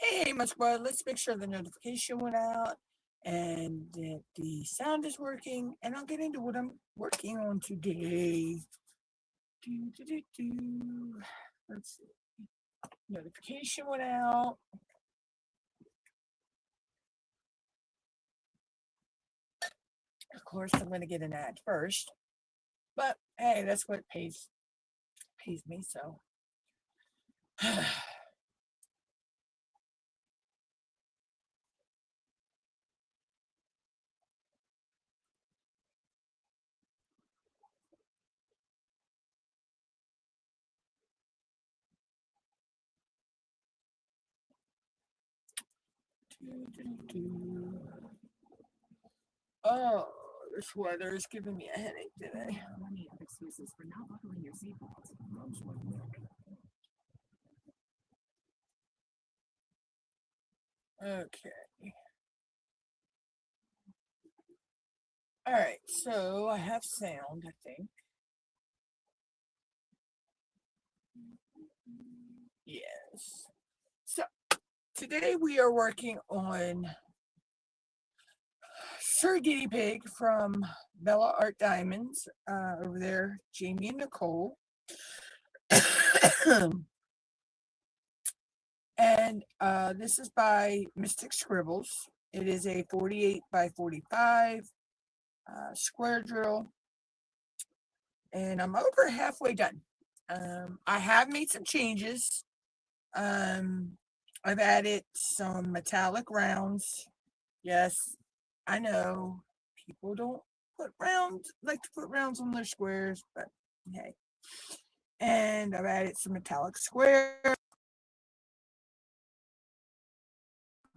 Hey, my squad, let's make sure the notification went out and that the sound is working, and I'll get into what I'm working on today. Let's see. Notification went out. Of course, I'm going to get an ad first, but hey, that's what pays me, so. Oh, this weather is giving me a headache today. Plenty of excuses for not buckling your seatbelt. Okay. All right, so I have sound, I think. Yes. So today we are working on Sir Guinea Pig from Bella Art Diamonds over there, Jamie and Nicole. And this is by Mystic Scribbles. It is a 48 by 45 square drill. And I'm over halfway done. I have made some changes. I've added some metallic rounds. Yes, I know people don't like to put rounds on their squares, but hey. And I've added some metallic squares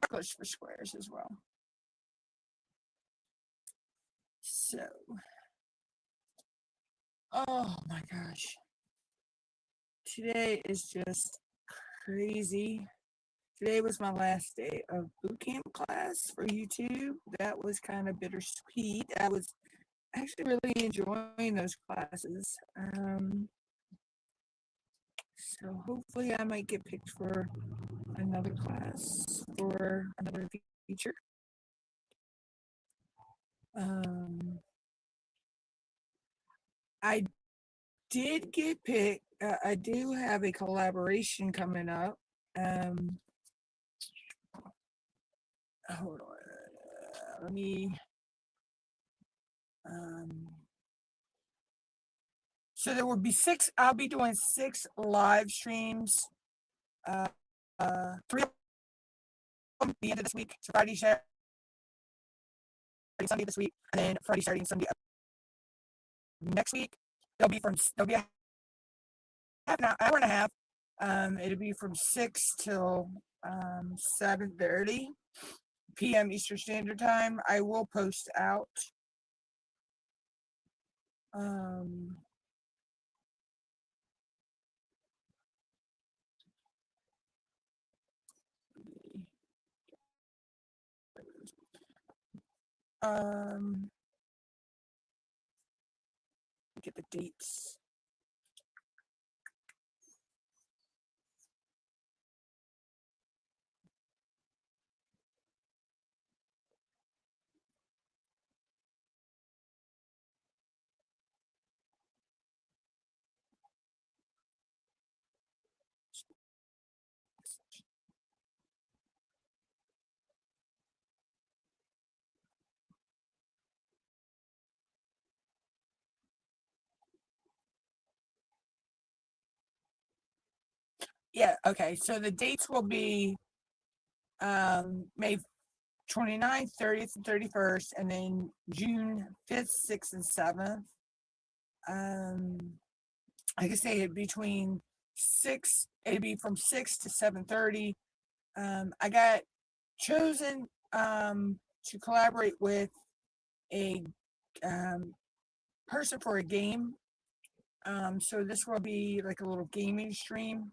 for squares as well. So, oh my gosh. Today is just crazy. Today was my last day of boot camp class for YouTube. That was kind of bittersweet. I was actually really enjoying those classes. So hopefully I might get picked for another class for another feature. I did get picked. I do have a collaboration coming up. Hold on. Let me. So there will be 6. I'll be doing 6 live streams. 3 of them at the end of this week. So Friday, Saturday, Sunday this week, and then Friday, Saturday, and Sunday next week. They'll be a half an hour and a half. It'll be from 6 till 7:30 p.m. Eastern Standard Time. I will post out. Get the dates. Yeah, okay. So the dates will be May 29th, 30th, and 31st, and then June 5th, 6th, and 7th. Like I say, it'd be from 6 to 7:30. I got chosen to collaborate with a person for a game. So this will be like a little gaming stream.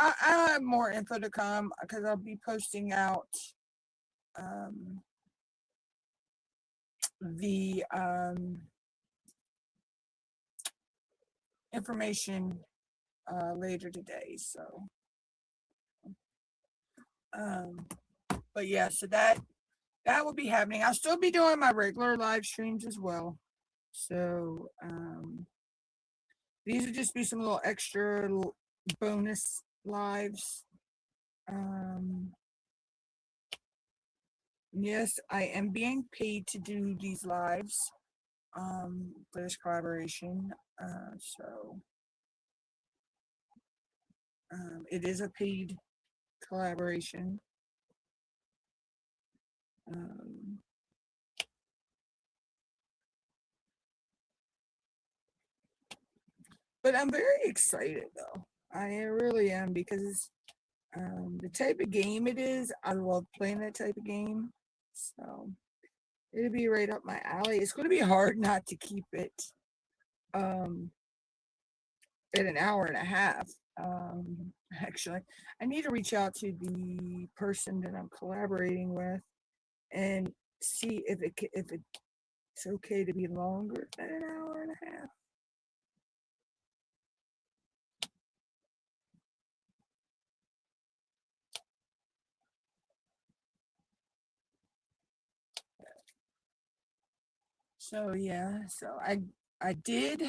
I have more info to come because I'll be posting out the information later today. So, um, but yeah, so that will be happening. I'll still be doing my regular live streams as well. So, these would just be some little extra bonus lives. Um, yes, I am being paid to do these lives for this collaboration. So it is a paid collaboration. Um, but I'm very excited though. I really am because the type of game it is, I love playing that type of game. So it'll be right up my alley. It's going to be hard not to keep it um, at an hour and a half. Actually, I need to reach out to the person that I'm collaborating with and see if it's okay to be longer than an hour and a half. So yeah, so I did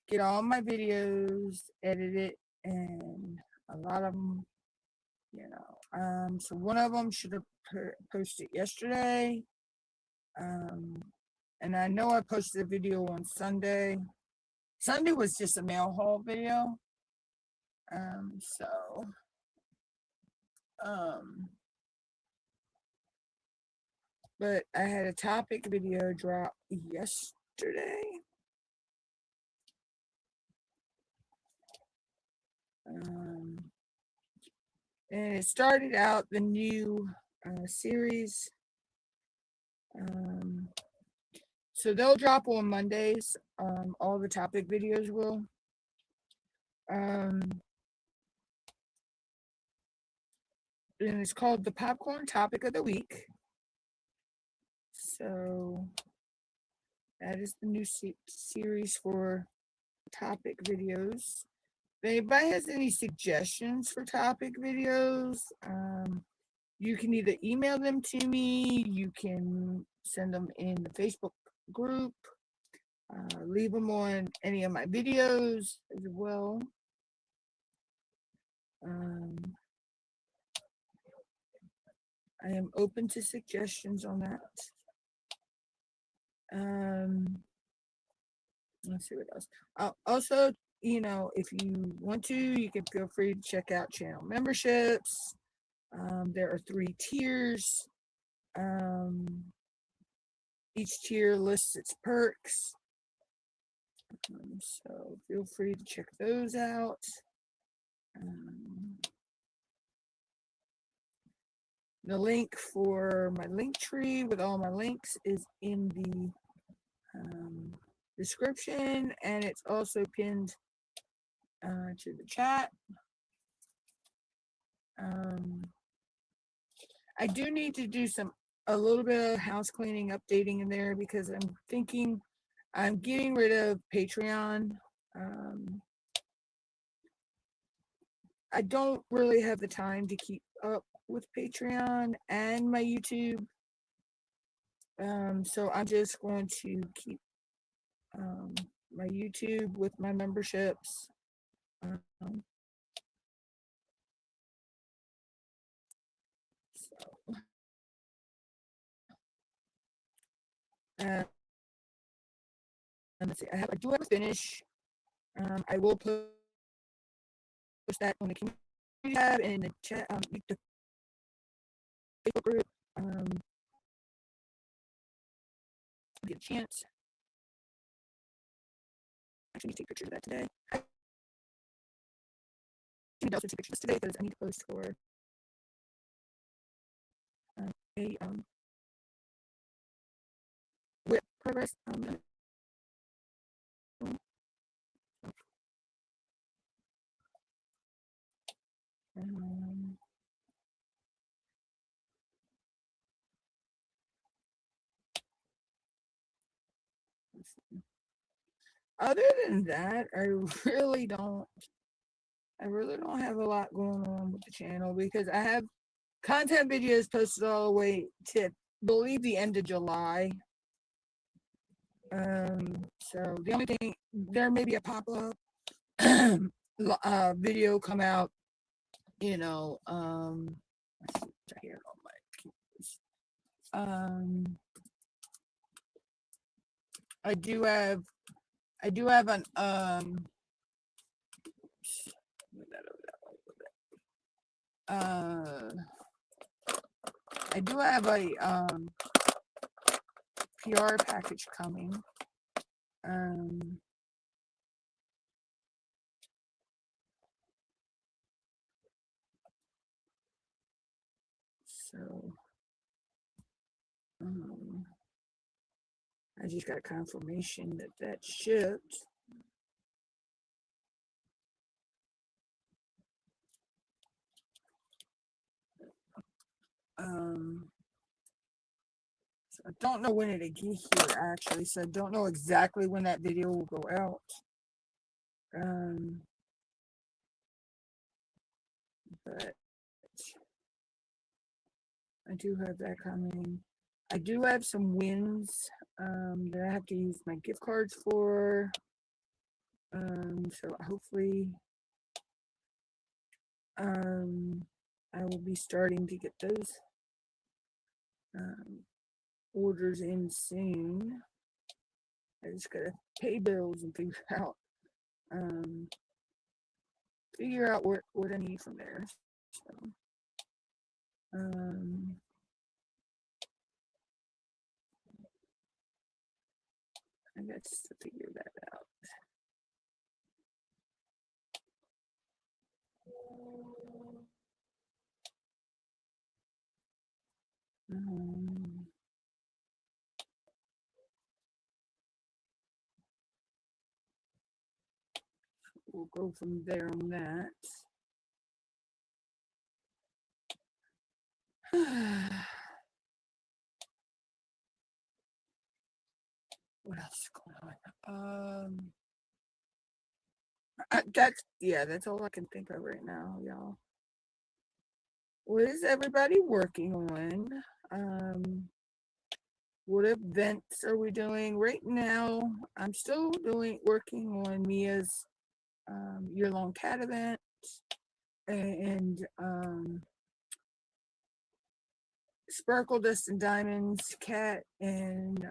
get all my videos edited, and a lot of them, so one of them should have posted yesterday. And I know I posted a video on Sunday. Sunday was just a mail haul video. So but I had a topic video drop yesterday. And it started out the new series. So they'll drop on Mondays. All the topic videos will. And it's called the Popcorn Topic of the Week. So that is the new series for topic videos. If anybody has any suggestions for topic videos, you can either email them to me, you can send them in the Facebook group, leave them on any of my videos as well. I am open to suggestions on that. Let's see what else. Also, if you want to, you can feel free to check out channel memberships. There are 3 tiers. Each tier lists its perks. So feel free to check those out. The link for my link tree with all my links is in the description, and it's also pinned to the chat. I do need to do a little bit of house cleaning, updating in there, because I'm thinking I'm getting rid of Patreon. I don't really have the time to keep up with Patreon and my YouTube. So I'm just going to keep my YouTube with my memberships. Let's see, I do have a finish. I will post that on the community tab and in the chat, the Facebook group. Get a chance. Actually, need to take pictures of that today. I need to also take pictures today because I need to post for a WIP progress. Other than that, I really don't I really don't have a lot going on with the channel because I have content videos posted all the way to, I believe, the end of July. So the only thing, there may be a pop-up video come out, you know, let's see, right here on my keyboards. I do have an move that over that way a little bit. I do have a PR package coming. So I just got confirmation that that shipped. So I don't know when it'll get here actually, so I don't know exactly when that video will go out. But I do have that coming. I do have some wins that I have to use my gift cards for. So hopefully I will be starting to get those orders in soon. I just gotta pay bills and figure out what I need from there. So I got to figure that out. We'll go from there on that. What else is going on? That's all I can think of right now, y'all. What is everybody working on? What events are we doing right now? I'm still working on Mia's year-long cat event and Sparkle Dust and Diamonds cat and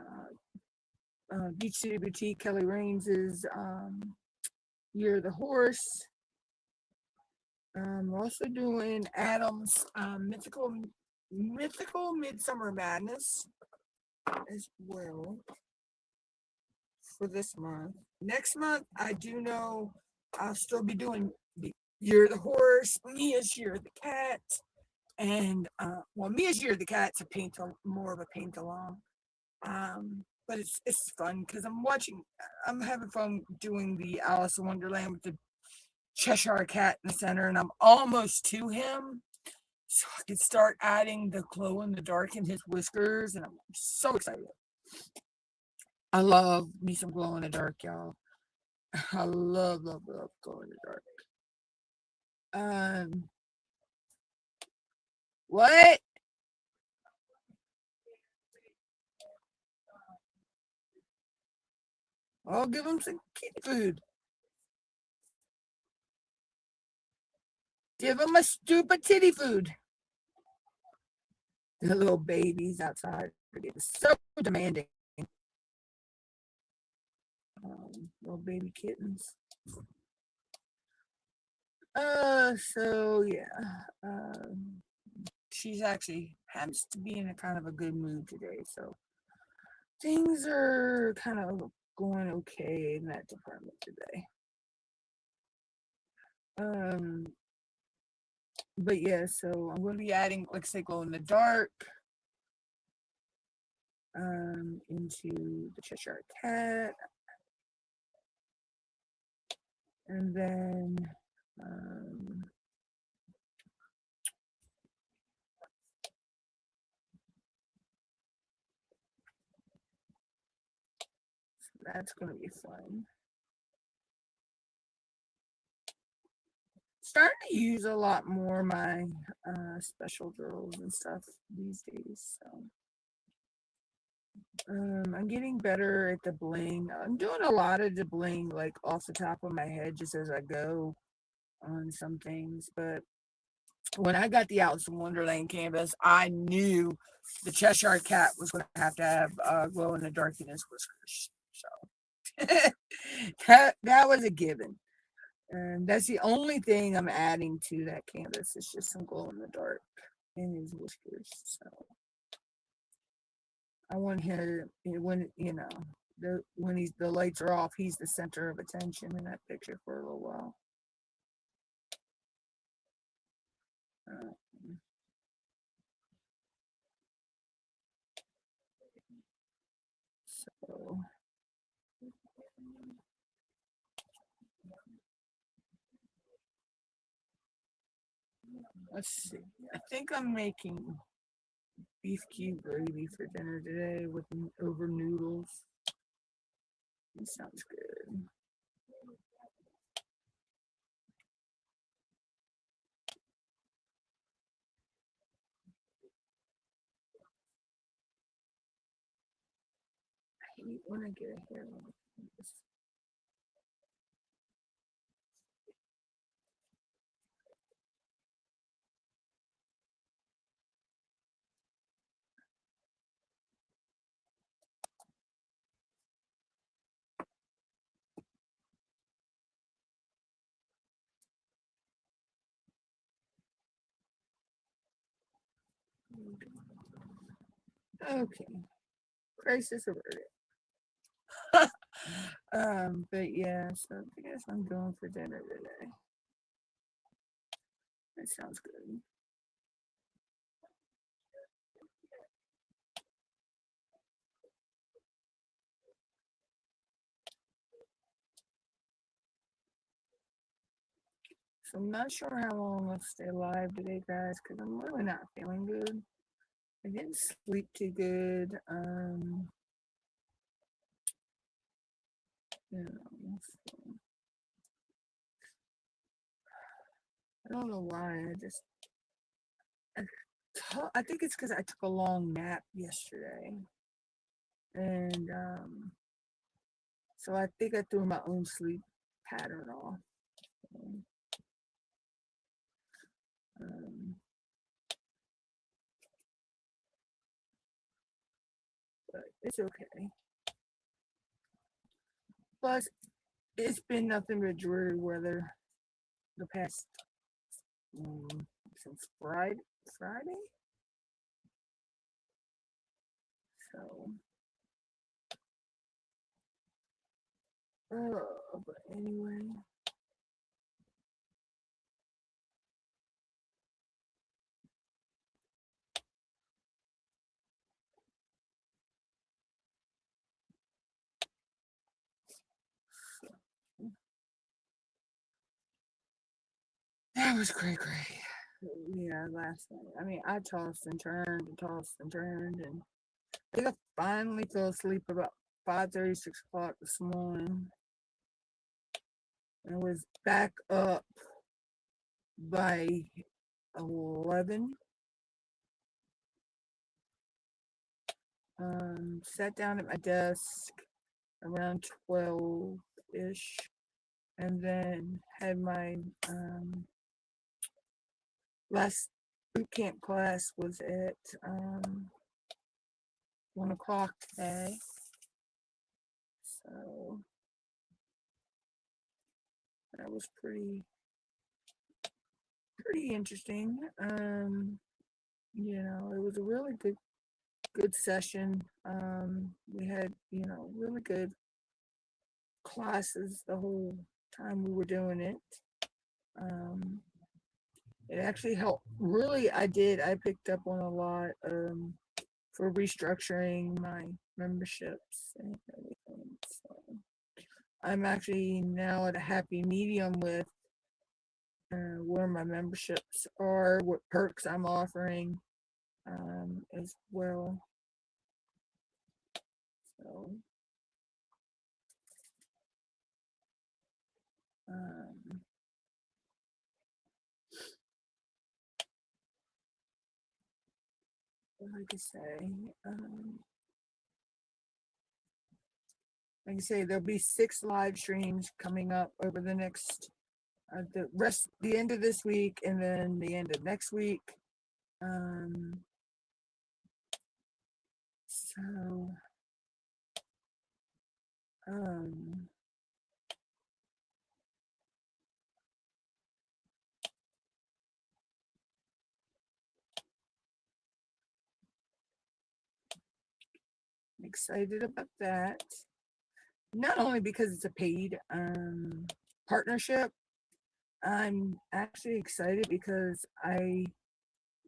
Beach City Boutique Kelly Rains's Year of the Horse. We're also doing Adam's Mythical Midsummer Madness as well for this month. Next month, I do know I'll still be doing the Year of the Horse, Mia's Year of the Cat, and Mia's Year of the Cat's more of a paint along. But it's fun because I'm having fun doing the Alice in Wonderland with the Cheshire Cat in the center, and I'm almost to him. So I can start adding the glow in the dark in his whiskers, and I'm so excited. I love me some glow in the dark, y'all. I love glow in the dark. What? I'll give him some kitty food. Give him a stupid titty food. The little babies outside are getting so demanding. Little baby kittens. So yeah. She's actually happens to be in a kind of a good mood today, so things are kind of going okay in that department today. But yeah, so I'm going to be adding, like I say, glow in the dark into the Cheshire Cat, and then so that's going to be fun. starting to use a lot more my special drills and stuff these days. So I'm getting better at the bling. I'm doing a lot of the bling like off the top of my head just as I go on some things. But when I got the Alice in Wonderland canvas, I knew the Cheshire Cat was going to have glow in the darkness whiskers. So that was a given. And that's the only thing I'm adding to that canvas. It's just some glow in the dark in his whiskers. So I want him when when the lights are off, he's the center of attention in that picture for a little while. So let's see. I think I'm making beef cube gravy for dinner today with over noodles. That sounds good. I hate when I get a hair on this. Okay, crisis averted. But yeah, so I guess I'm going for dinner today. That sounds good. So I'm not sure how long I'll stay alive today, guys, because I'm really not feeling good. I didn't sleep too good. You know, so I don't know why. I think it's because I took a long nap yesterday, and so I think I threw my own sleep pattern off. So, um, but it's okay. Plus, it's been nothing but dreary weather the past since Friday. So, but anyway, that was great. Yeah, last night. I mean, I tossed and turned, and I think I finally fell asleep about 5:30, 6 o'clock this morning. And was back up by 11. Sat down at my desk around 12-ish, and then had my last boot camp class was at 1 o'clock today. So that was pretty interesting. It was a really good session. We had, really good classes the whole time we were doing it. It actually helped. Really, I picked up on a lot for restructuring my memberships and everything. So I'm actually now at a happy medium with where my memberships are, what perks I'm offering as well. So like I say, there'll be 6 live streams coming up over the next, the end of this week, and then the end of next week. So, I'm excited about that. Not only because it's a paid partnership, I'm actually excited because I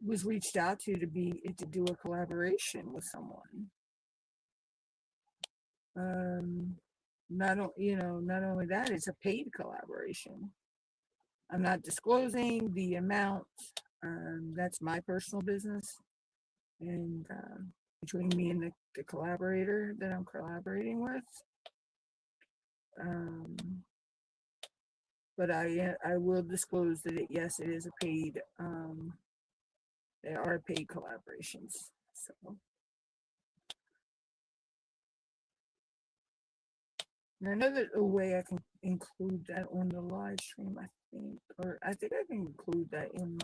was reached out to do a collaboration with someone. Not only that, it's a paid collaboration. I'm not disclosing the amount. That's my personal business, and between me and the collaborator that I'm collaborating with. But I will disclose that yes, it is a paid. They are paid collaborations. So. And I know there's a way I can include that on the live stream, I think, or I think I can include that in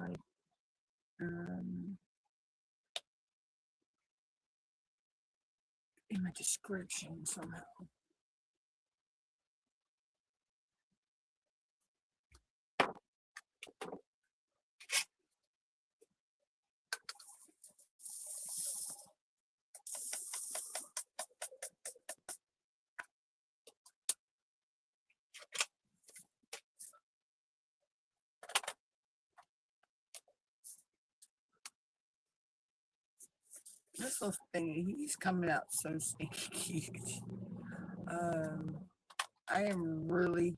my description somehow. This little thing, he's coming out so stinky cute. I am really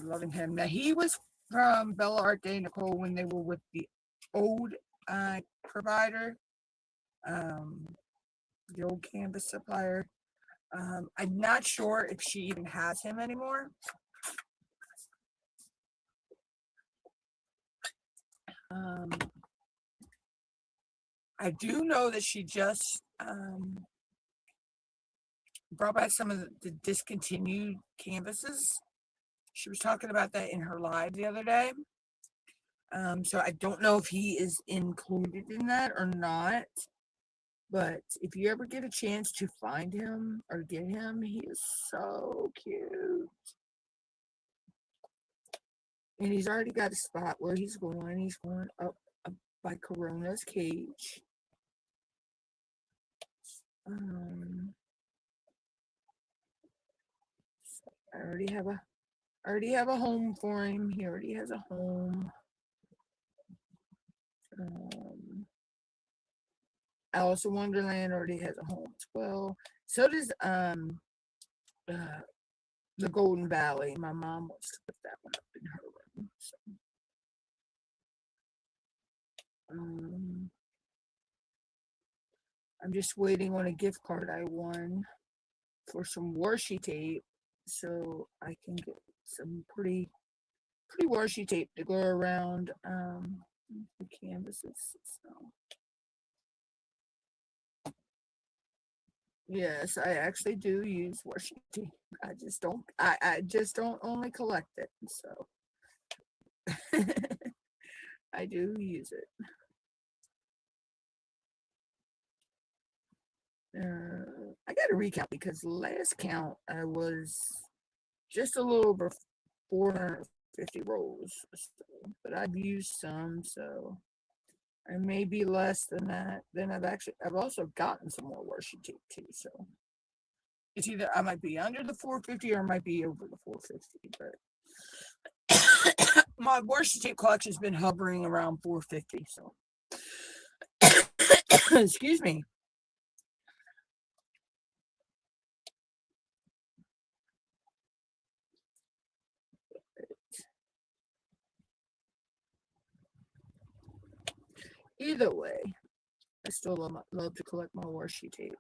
loving him. Now, he was from Bella Art Day Nicole when they were with the old provider, the old canvas supplier. I'm not sure if she even has him anymore. I do know that she just brought back some of the discontinued canvases. She was talking about that in her live the other day. So I don't know if he is included in that or not. But if you ever get a chance to find him or get him, he is so cute. And he's already got a spot where he's going. He's going up by Corona's cage. I already have a home for him. He already has a home. Alice in Wonderland already has a home as well. So does the Golden Valley. My mom wants to put that one up in her room. So. I'm just waiting on a gift card I won for some washi tape, so I can get some pretty washi tape to go around the canvases. So. Yes, I actually do use washi tape. I just don't only collect it. So I do use it. I got to recount because last count I was just a little over 450 rolls, so, but I've used some, so I may be less than that. Then I've also gotten some more washi tape too, so it's either I might be under the 450 or I might be over the 450, but my washi tape collection's been hovering around 450, so excuse me. Either way, I still love to collect my washi tape.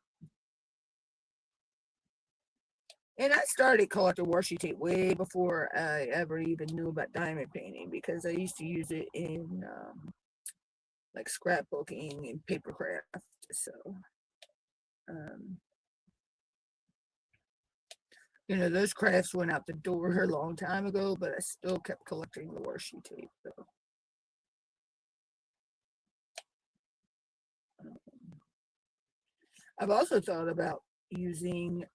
And I started collecting washi tape way before I ever even knew about diamond painting because I used to use it in like scrapbooking and paper craft. So, those crafts went out the door a long time ago, but I still kept collecting the washi tape. So, I've also thought about using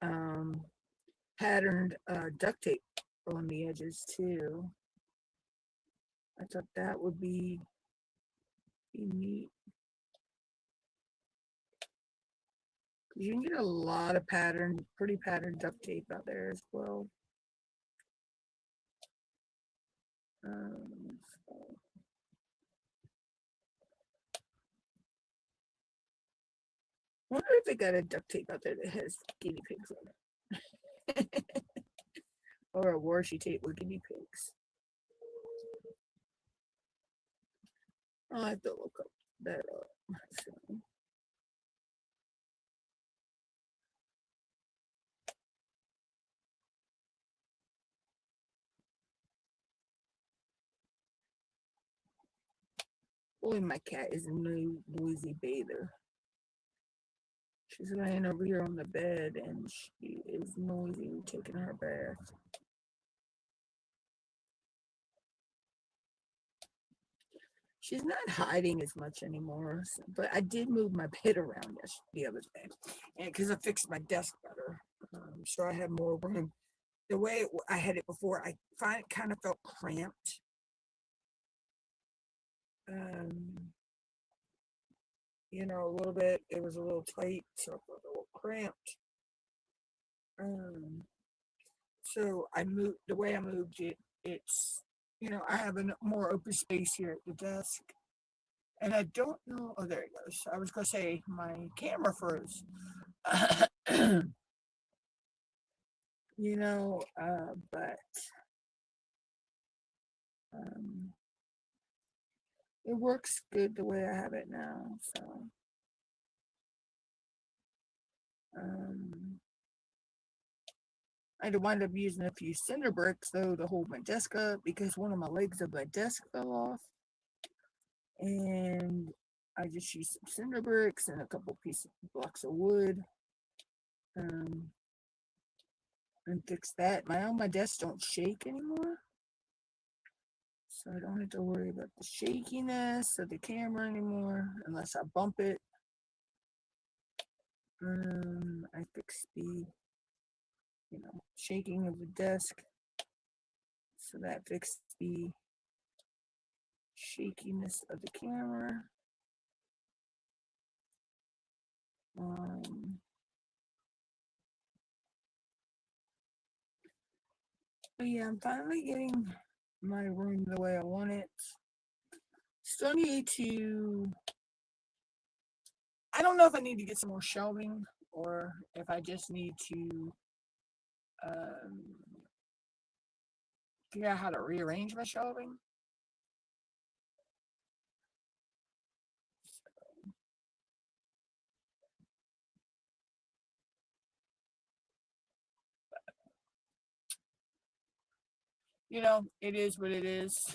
patterned duct tape on the edges too. I thought that would be neat. You can get a lot of pretty patterned duct tape out there as well. So. I wonder if they got a duct tape out there that has guinea pigs on it. Or a washi tape with guinea pigs. I'll have to look up that up. So. Boy, my cat is a noisy bather. She's laying over here on the bed and she is noisy taking her bath. She's not hiding as much anymore, but I did move my bed around the other day, and because I fixed my desk better, so I had more room. The way I had it before, I find it kind of felt cramped. A little bit. It was a little tight, so I felt a little cramped. So I moved. The way I moved it, it's I have a more open space here at the desk. And I don't know. Oh, there it goes. I was going to say my camera froze. But it works good the way I have it now. So, I had to wind up using a few cinder bricks though to hold my desk up because one of my legs of my desk fell off. And I just used some cinder bricks and a couple blocks of wood. And fix that. My desks don't shake anymore. So I don't have to worry about the shakiness of the camera anymore unless I bump it. I fixed the, shaking of the desk. So that fixed the shakiness of the camera. But yeah, I'm finally getting my room the way I want it. Still need to, I don't know if I need to get some more shelving or if I just need to figure out how to rearrange my shelving. It is what it is.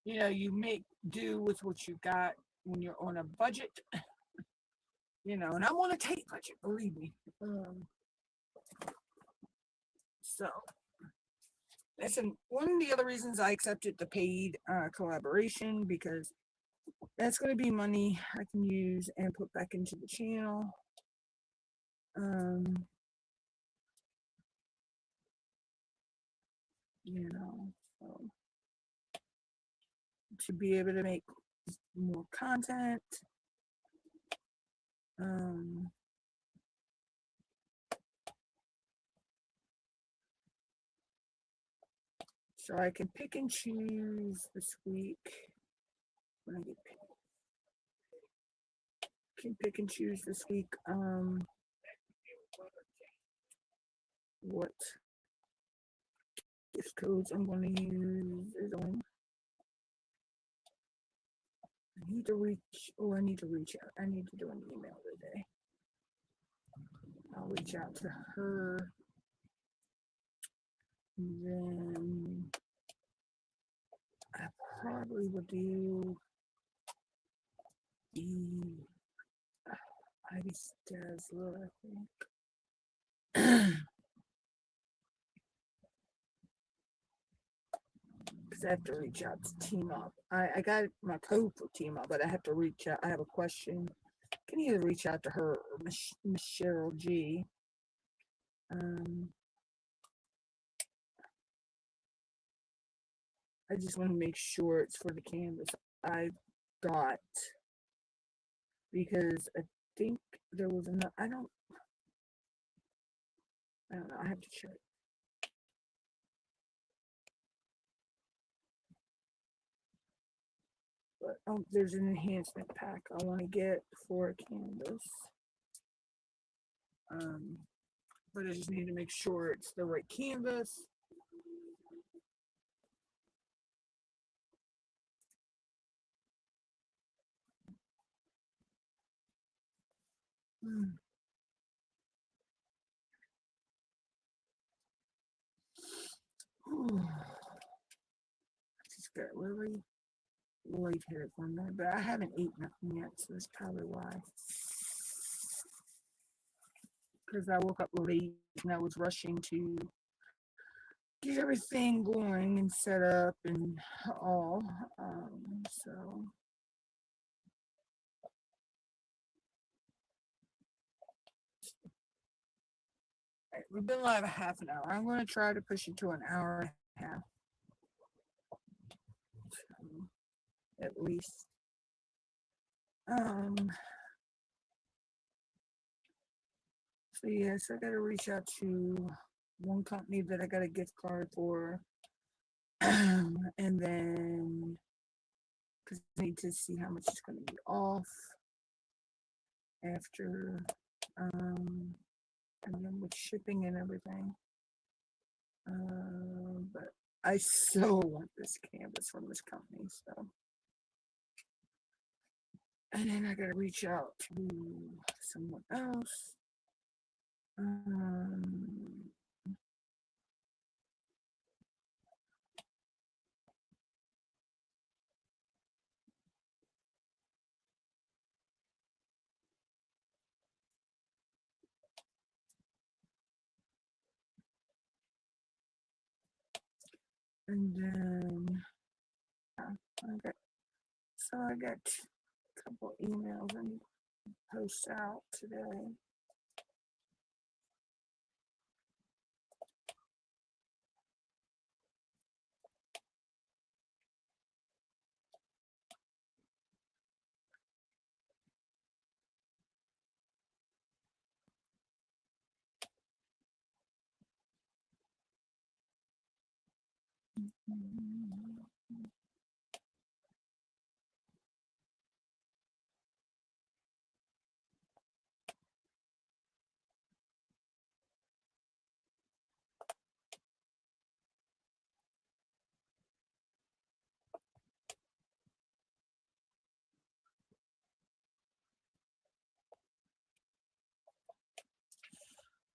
You make do with what you got when you're on a budget. And I'm on a tight budget, believe me. So that's one of the other reasons I accepted the paid collaboration, because that's going to be money I can use and put back into the channel. So to be able to make more content. So I can pick and choose this week. When I can pick and choose this week. What gift codes I'm going to use on. I need to reach out. I need to do an email today. I'll reach out to her. And then I probably probably will do the Ivy's Dazzler, I think. Because I have to reach out to Team Up. I got my code for Team Up, but I have to reach out. I have a question. I can either reach out to her or Miss Cheryl G. I just want to make sure it's for the canvas I got, because I think there was enough. I don't know. I have to check. But there's an enhancement pack I want to get for a canvas. But I just need to make sure it's the right canvas. Just got really lightheaded one night, but I haven't eaten nothing yet, so that's probably why. Because I woke up late and I was rushing to get everything going and set up and all. So right, we've been live a half an hour. I'm going to try to push it to an hour and a half, at least. So yes, I got to reach out to one company that I got a gift card for, and then because I need to see how much it's going to be off after, and then with shipping and everything. But I so want this canvas from this company, so. And then I gotta reach out to someone else. And then I got a couple emails and posts out today.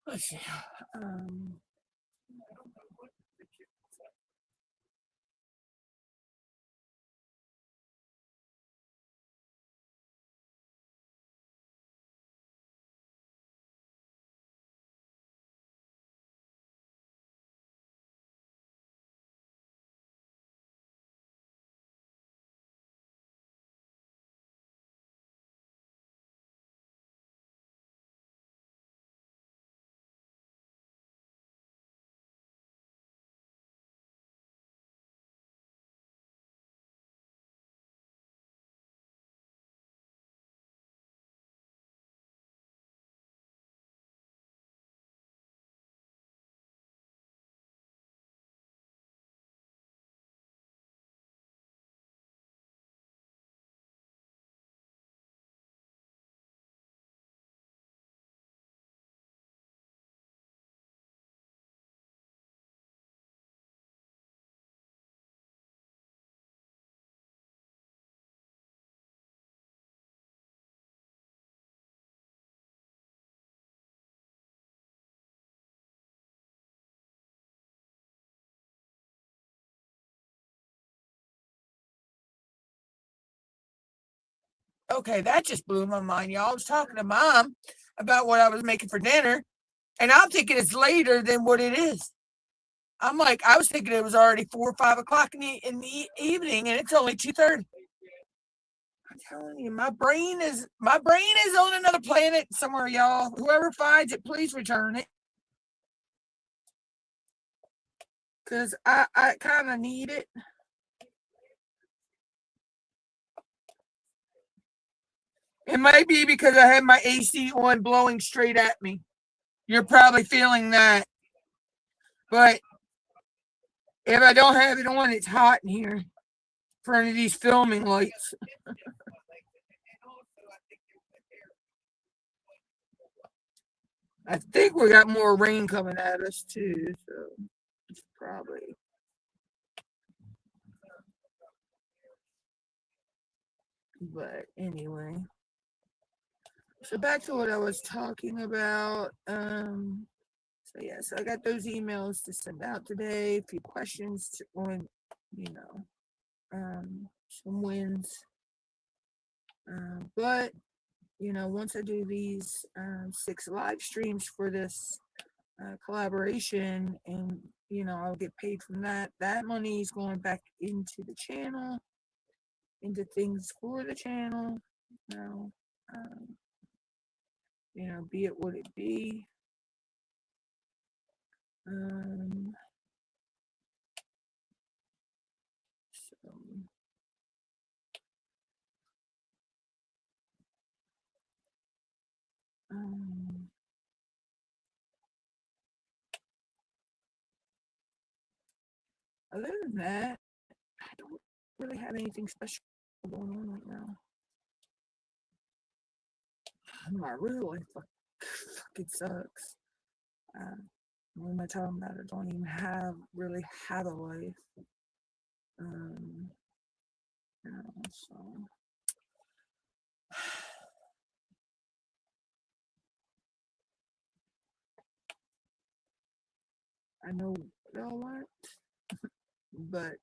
Let's see. Okay, that just blew my mind, y'all. I was talking to Mom about what I was making for dinner, and I'm thinking it's later than what it is. I'm like, I was thinking it was already 4 or 5 o'clock in the evening, and it's only 2:30. I'm telling you, my brain is on another planet somewhere, y'all. Whoever finds it, please return it, cause I kind of need it. It might be because I have my AC on blowing straight at me. You're probably feeling that, but if I don't have it on, it's hot in here in front of these filming lights. I think we got more rain coming at us too, so it's probably. But anyway, so back to what I was talking about. So yeah, so I got those emails to send out today. A few questions on, you know, some wins. But once I do these 6 live streams for this collaboration, and I'll get paid from that. That money is going back into the channel, into things for the channel. Now, um, be it what it be. So, other than that, I don't really have anything special going on right now. My real life fucking sucks. What am I talking about? I don't even really have a life. So I know what I want, but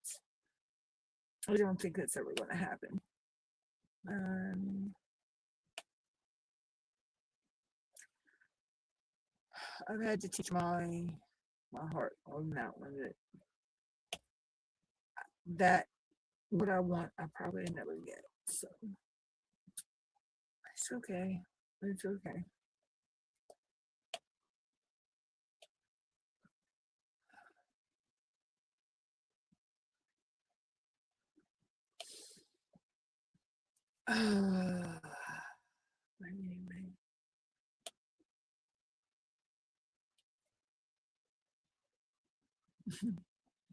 I don't think that's ever going to happen. I've had to teach my heart on that one that what I want, I probably never get. So it's okay. It's okay. Anyway.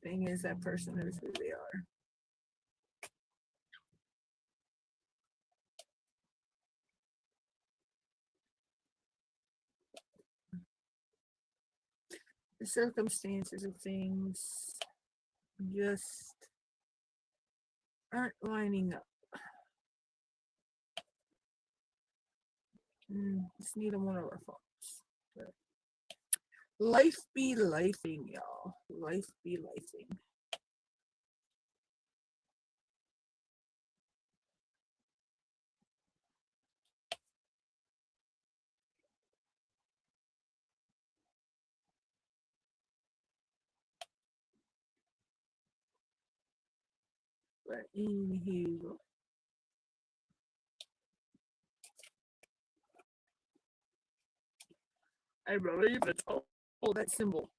Thing is, that person knows who they are. The circumstances of things just aren't lining up. It's neither one of our faults. But life be lifing, y'all. Life be lifing. But anywho, I believe it's all that symbol.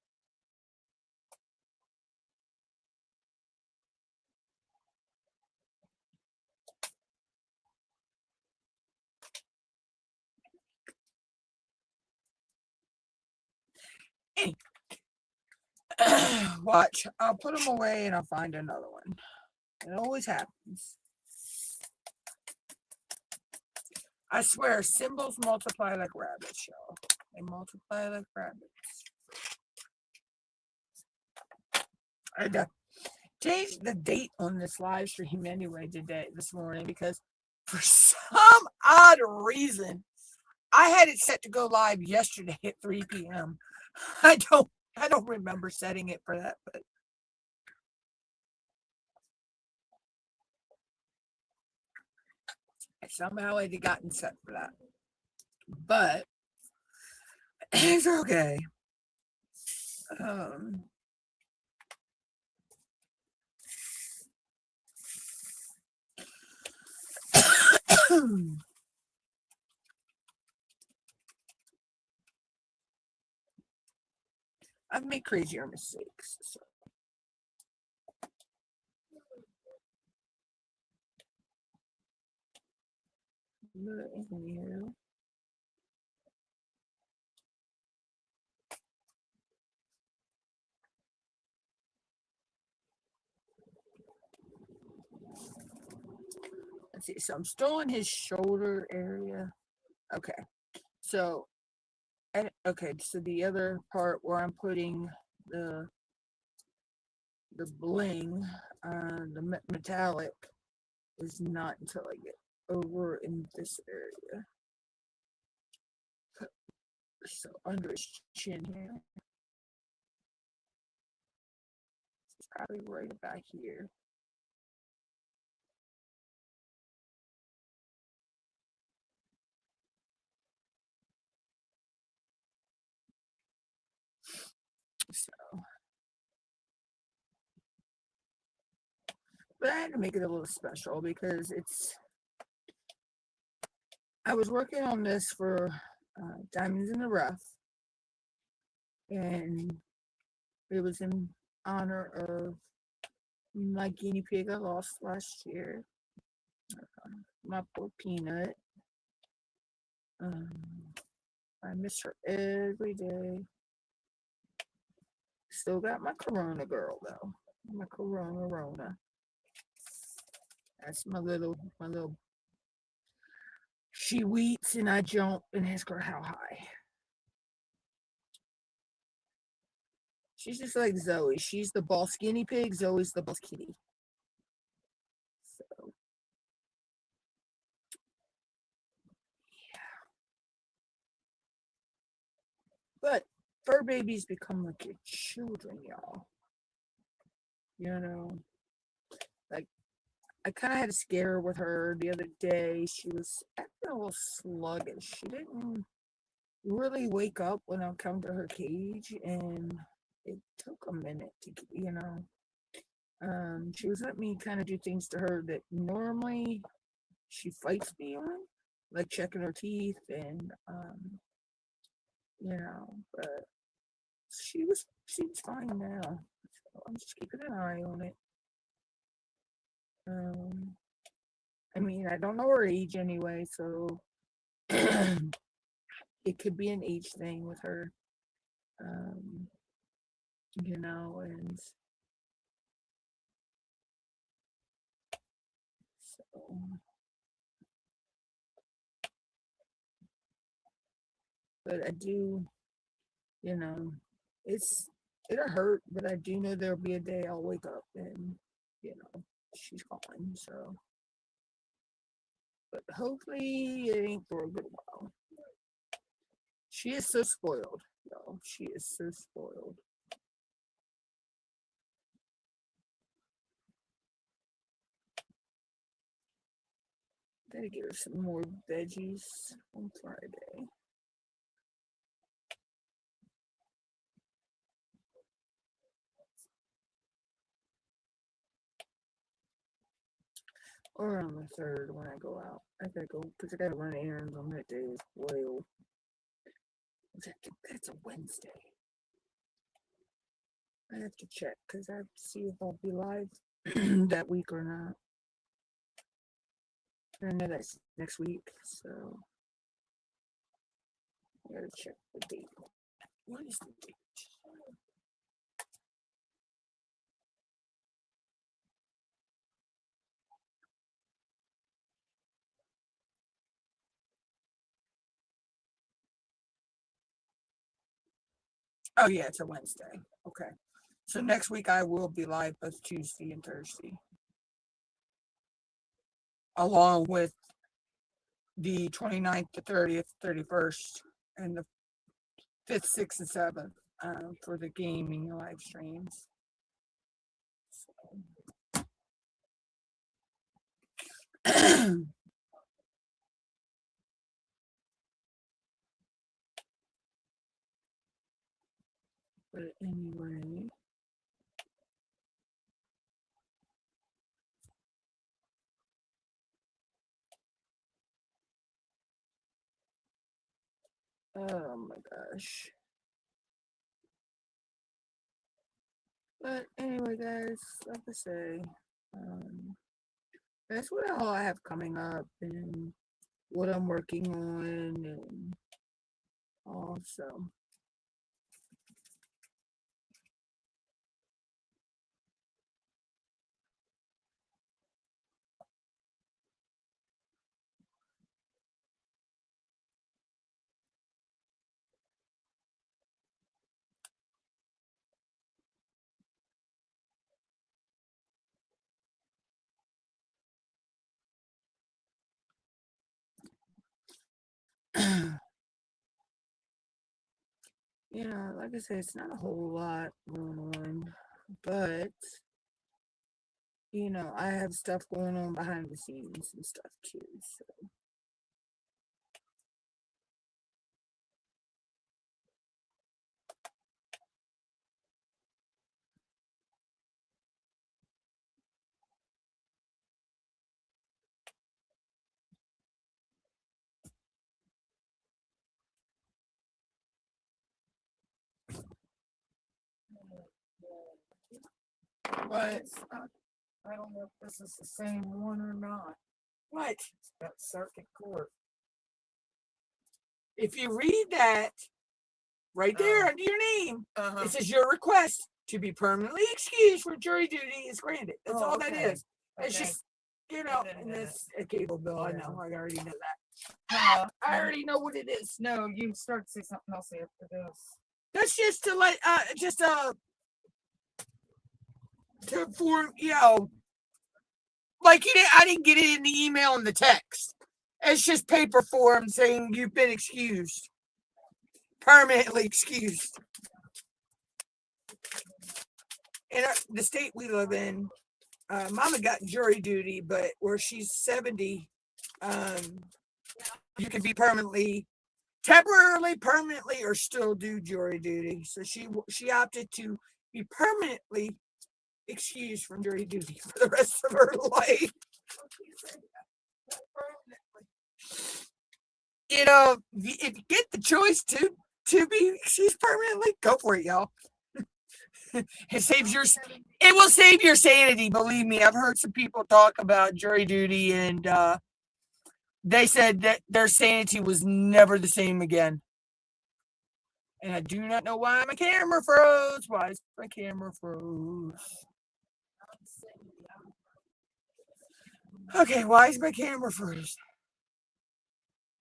Watch, I'll put them away and I'll find another one. It always happens. I swear, symbols multiply like rabbits, y'all. They multiply like rabbits. I changed the date on this live stream anyway this morning, because for some odd reason I had it set to go live yesterday at 3 p.m. I don't remember setting it for that, but somehow I had gotten set for that. But it's okay. Um, I've made crazier mistakes. So. But anywho. Let's see. So I'm still in his shoulder area. Okay. So, okay. So the other part where I'm putting the bling, the metallic, is not until I get over in this area. So under his chin here. It's probably right about here. So, but I had to make it a little special because I was working on this for Diamonds in the Rough, and it was in honor of my guinea pig I lost last year, my poor Peanut. I miss her every day. Still got my Corona girl though. My Corona. That's my little. She weeps and I jump and ask her how high. She's just like Zoe. She's the boss guinea pig. Zoe's the boss kitty. So yeah. But fur babies become like your children, y'all. You know, like I kind of had a scare with her the other day. She was acting a little sluggish. She didn't really wake up when I come to her cage, and it took a minute to get, she was letting me kind of do things to her that normally she fights me on, like checking her teeth and, but she's fine now. So I'm just keeping an eye on it. I mean, I don't know her age anyway, so it could be an age thing with her. And so but I do, it'll hurt, but I do know there'll be a day I'll wake up and, she's gone. So, but hopefully it ain't for a good while. She is so spoiled, y'all. She is so spoiled. Gotta get her some more veggies on Friday. Or on the 3rd when I go out. I gotta go because I gotta run errands on that day as well. That's a Wednesday. I have to check because I have to see if I'll be live that week or not. I know that's next week, so I gotta check the date. What is the date? Oh yeah, it's a Wednesday. Okay. So next week I will be live both Tuesday and Thursday. Along with the 29th, the 30th, 31st, and the 5th, 6th, and 7th for the gaming live streams. So. But anyway. Oh my gosh. But anyway, guys, like I say, that's what all I have coming up and what I'm working on and also. Like I said, it's not a whole lot going on, but I have stuff going on behind the scenes and stuff too. So But I don't know if this is the same one or not. what? That circuit court. If you read that right there under your name, it says your request to be permanently excused from jury duty is granted. That's all that is. It's just, and it's a cable bill. I know. I already know that. I already know what it is. No, you start to say something else after this. That's just to let, to form, like I didn't get it in the email and the text. It's just paper form saying you've been excused, permanently excused. In the state we live in, Mama got jury duty, but where she's 70, you can be temporarily, permanently, or still do jury duty. So she opted to be permanently excused from jury duty for the rest of her life. If you get the choice to be excused permanently, go for it, y'all. It will save your sanity. Believe me, I've heard some people talk about jury duty, and they said that their sanity was never the same again. And I do not know why my camera froze. Why is my camera froze? Okay, why is my camera froze?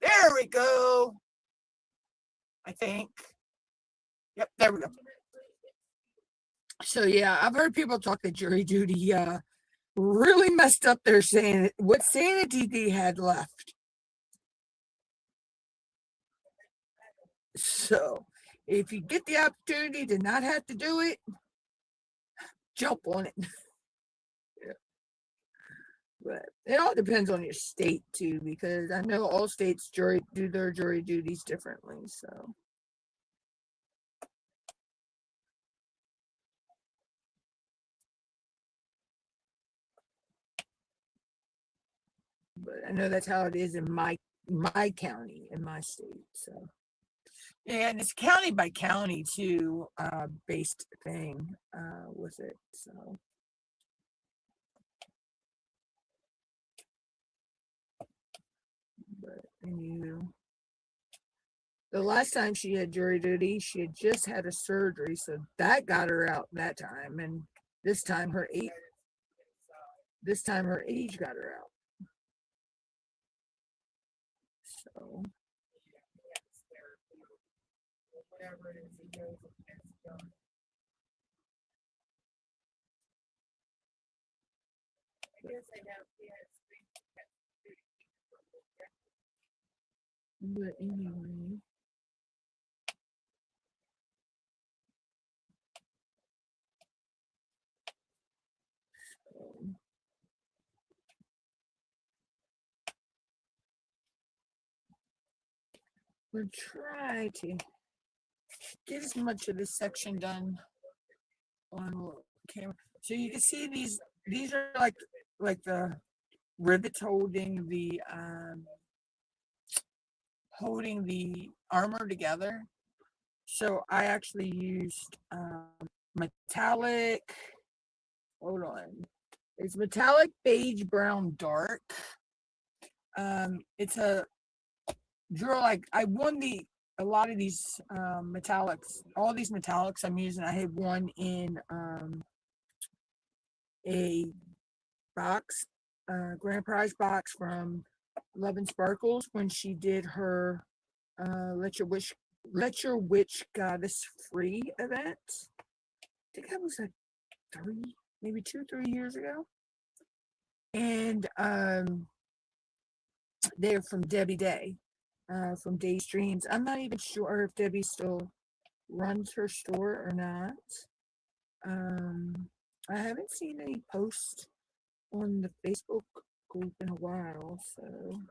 There we go. I think. Yep, there we go. So yeah, I've heard people talk that jury duty really messed up their sanity, what sanity they had left. So if you get the opportunity to not have to do it, jump on it. Yeah. But it all depends on your state too, because I know all states do their jury duties differently. So. But I know that's how it is in my county, in my state. So. And it's county by county too, based thing with it. So. But anywho, the last time she had jury duty, she had just had a surgery, so that got her out that time. And this time her age got her out. So. Whatever it is he goes and gets done. I guess I know he has But anyway. So. We'll try to get as much of this section done on camera. So you can see these are like the rivets holding the armor together. So I actually used metallic. Hold on, it's metallic beige brown dark. It's a drill. Like I won a lot of these metallics. All these metallics I'm using, I had one in a box, grand prize box from Love and Sparkles when she did her Let Your Witch Goddess free event. I think that was like maybe 2-3 years ago. And they're from Debbie Day, from Day's Dreams. I'm not even sure if Debbie still runs her store or not. I haven't seen any posts on the Facebook group in a while, so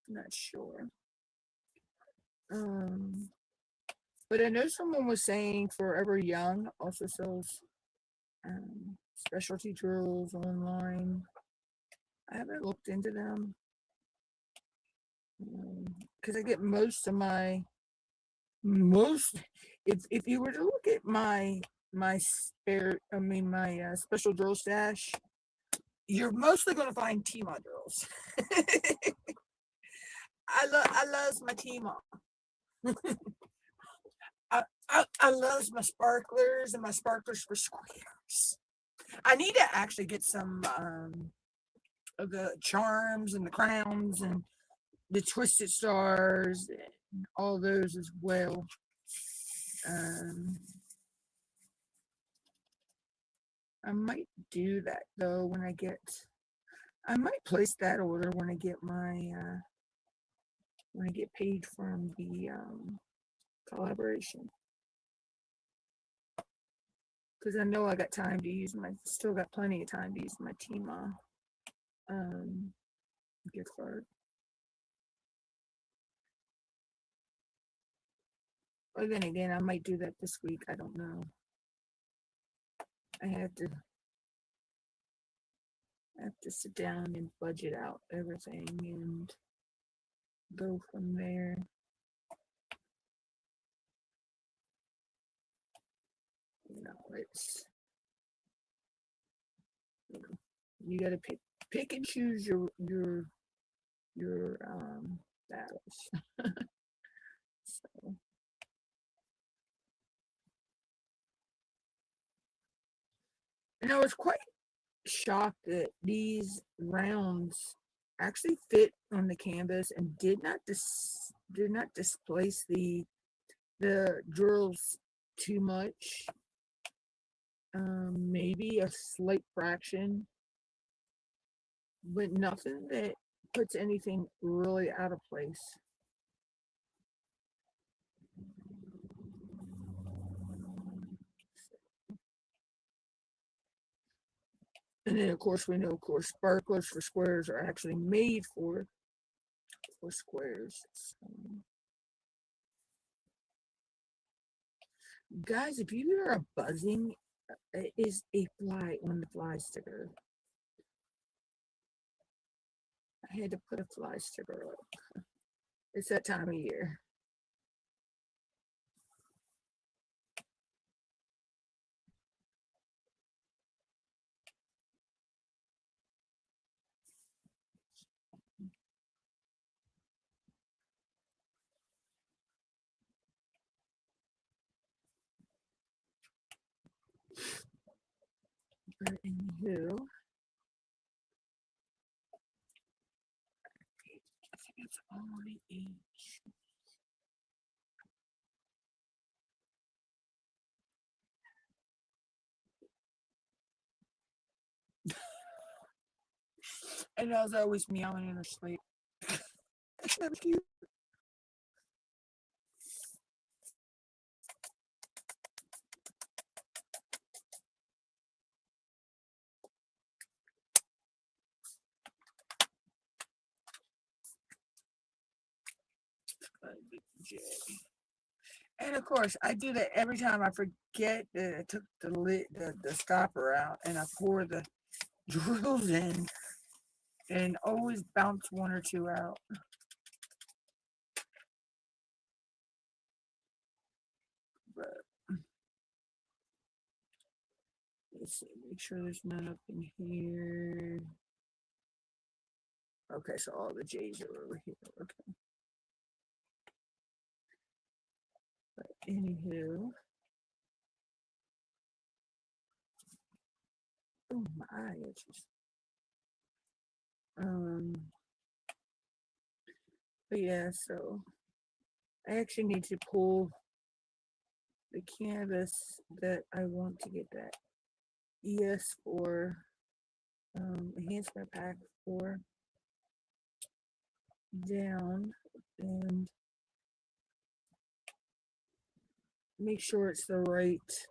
not sure. But I know someone was saying Forever Young also sells specialty drills online. I haven't looked into them because I get most. If you were to look at my special drill stash, you're mostly going to find Tmall drills. I love my Tmall. I love my sparklers and my sparklers for squares. I need to actually get some of the charms and the crowns and the twisted stars and all those as well. I might do that though when I might place that order when I get paid from the collaboration. Because I know I got time to use still got plenty of time to use my Tmall gift card. Or then again, I might do that this week. I don't know. I have to sit down and budget out everything and go from there. You got to pick and choose your battles. So. And I was quite shocked that these rounds actually fit on the canvas and did not displace the drills too much. Maybe a slight fraction, but nothing that puts anything really out of place. And then, of course, we know, sparklers for squares are actually made for squares. So. Guys, if you hear a buzzing, it is a fly on the fly sticker. I had to put a fly sticker up. It's that time of year. But anywho, I think it's already each. And I was always meowing in her sleep. That was cute. the J. And of course, I do that every time I forget that I took the lid, the stopper out, and I pour the drills in, and always bounce one or two out. But let's see, make sure there's none up in here. Okay, so all the J's are over here. Okay. But anywho. Oh my, it's just but yeah, so I actually need to pull the canvas that I want to get that ES4 enhancement pack for down and make sure it's the right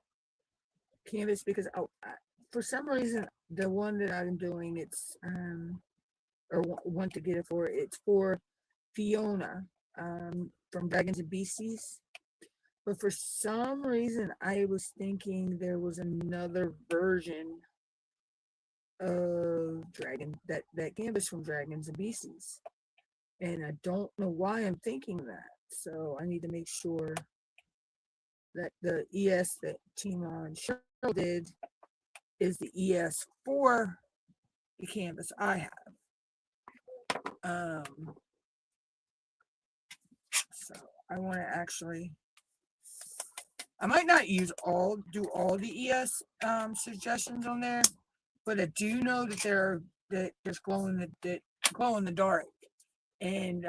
canvas because for some reason the one that I'm doing it's or want to get it for it's for Fiona from Dragons and Beasties, but for some reason I was thinking there was another version of that canvas from Dragons and Beasties, and I don't know why I'm thinking that, so I need to make sure that the ES that Tima and Cheryl did is the ES for the canvas I have. So I want to actually, I might not do all the ES suggestions on there, but I do know that there's glow in the dark, and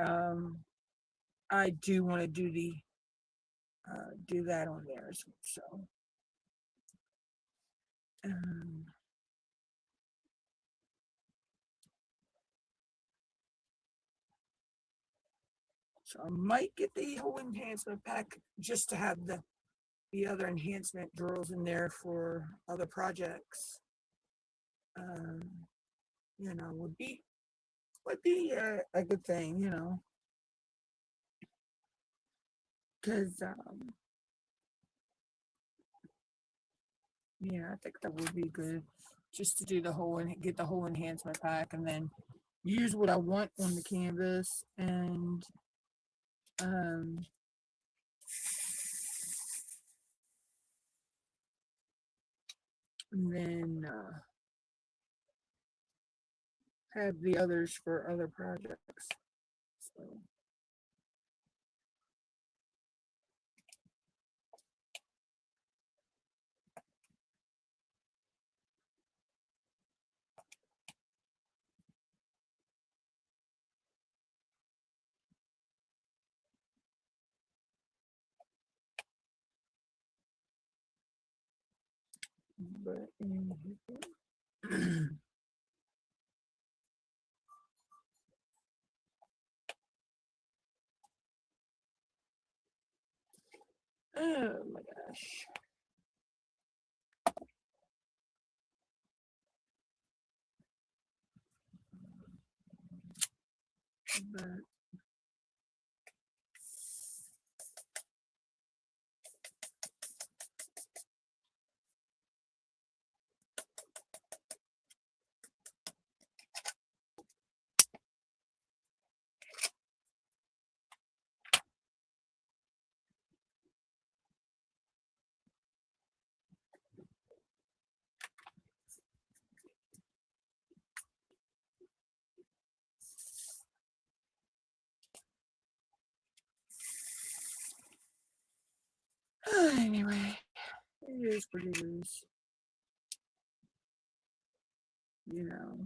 I do want to do that on there. So so I might get the whole enhancement pack just to have the other enhancement drills in there for other projects. You know, would be a good thing, you know, because yeah, I think that would be good just to do the whole and get the whole enhancement pack and then use what I want on the canvas and then have the others for other projects. So. But oh my gosh. But anyway, it is what it is. You know,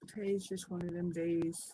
today's just one of them days.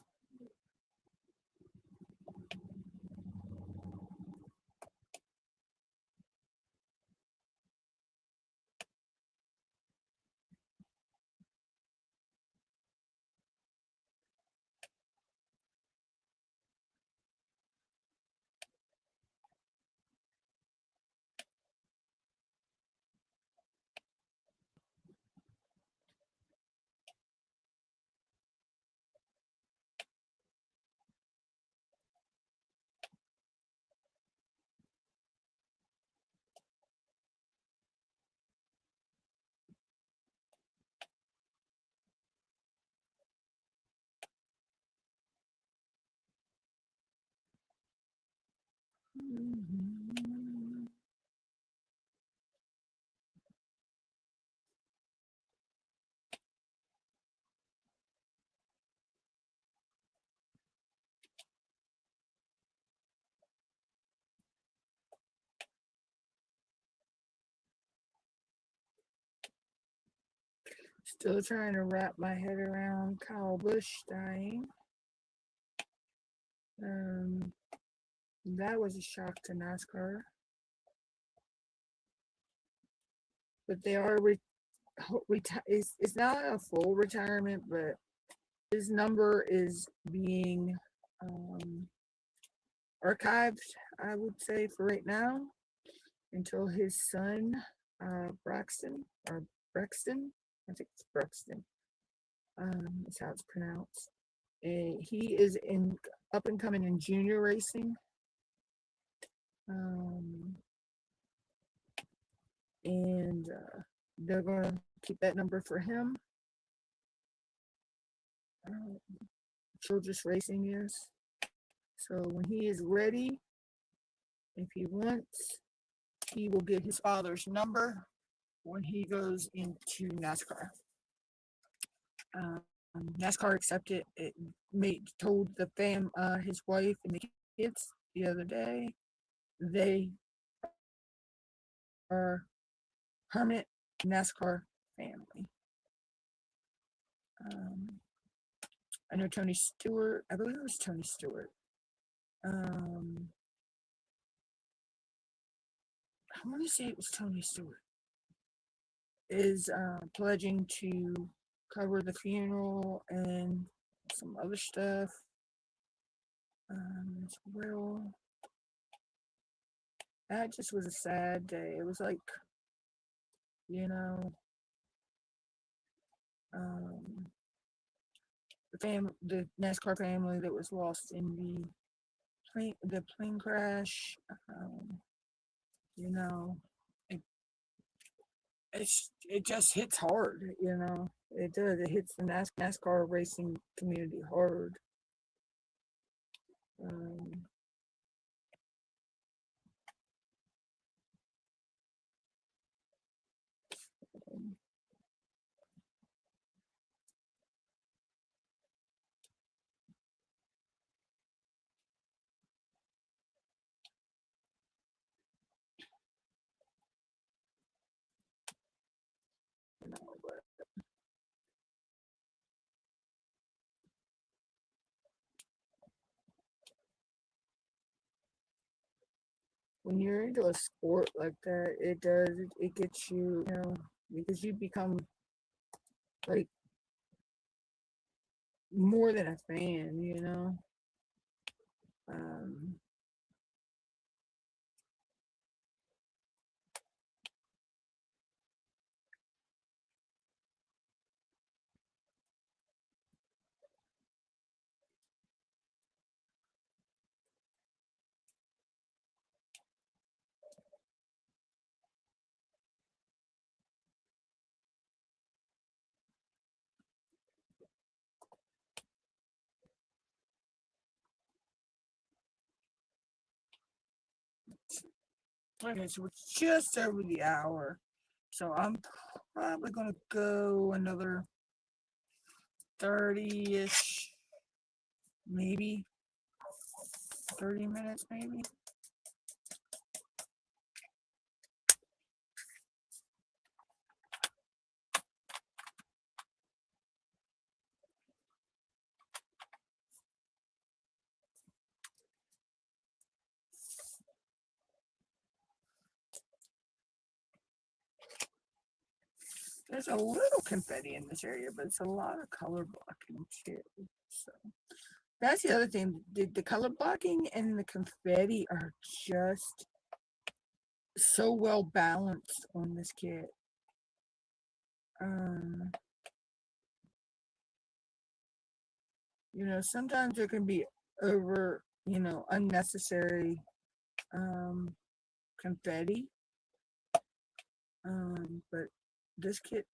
Still trying to wrap my head around Kyle Busch dying. That was a shock to NASCAR. But they are it's not a full retirement, but his number is being archived, I would say, for right now, until his son, Braxton, I think it's Braxton, that's how it's pronounced. And he is in up and coming in junior racing. And they're going to keep that number for him. Childress Racing is. So when he is ready, if he wants, he will get his father's number when he goes into NASCAR. NASCAR accepted it. Told the his wife and the kids the other day, they are permanent NASCAR family. I know Tony Stewart. I believe it was Tony Stewart. I want to say it was Tony Stewart. Is pledging to cover the funeral and some other stuff as well. That just was a sad day. It was like, the NASCAR family that was lost in the plane crash. It just hits hard. It does. It hits the NASCAR racing community hard. But when you're into a sport like that, it gets you, because you become like more than a fan. Okay, so it's just over the hour. So I'm probably going to go another 30-ish, maybe 30 minutes, maybe. There's a little confetti in this area, but it's a lot of color blocking too. So that's the other thing. The color blocking and the confetti are just so well balanced on this kit. Sometimes there can be unnecessary confetti. But this kit,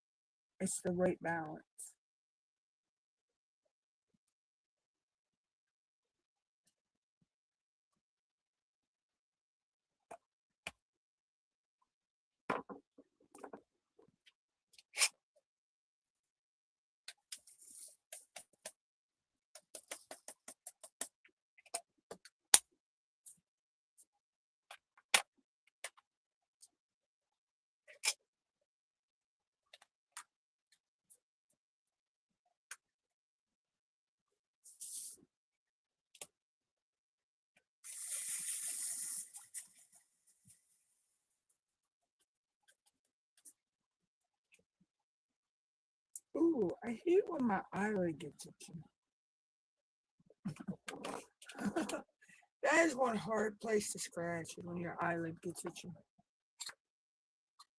it's the right balance. Ooh, I hate when my eyelid gets itchy. That is one hard place to scratch is when your eyelid gets itchy.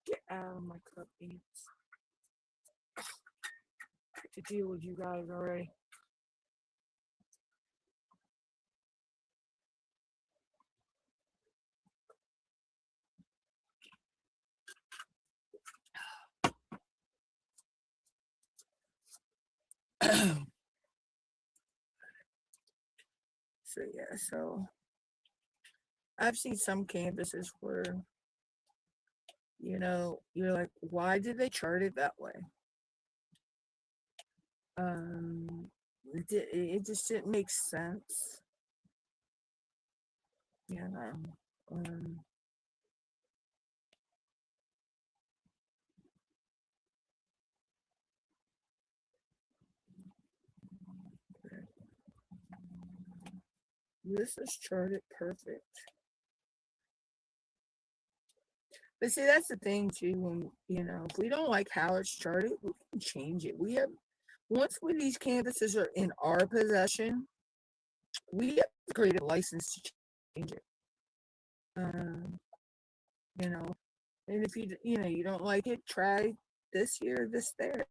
Get out of my cup, ants. I have to deal with you guys already. So yeah, so I've seen some canvases where, you're like, why did they chart it that way? It just didn't make sense, you know. Um, this is charted perfect. But see, that's the thing too. When if we don't like how it's charted, we can change it. Once these canvases are in our possession, we have to create a license to change it. Um, you know, and if you don't like it, try this here, this there.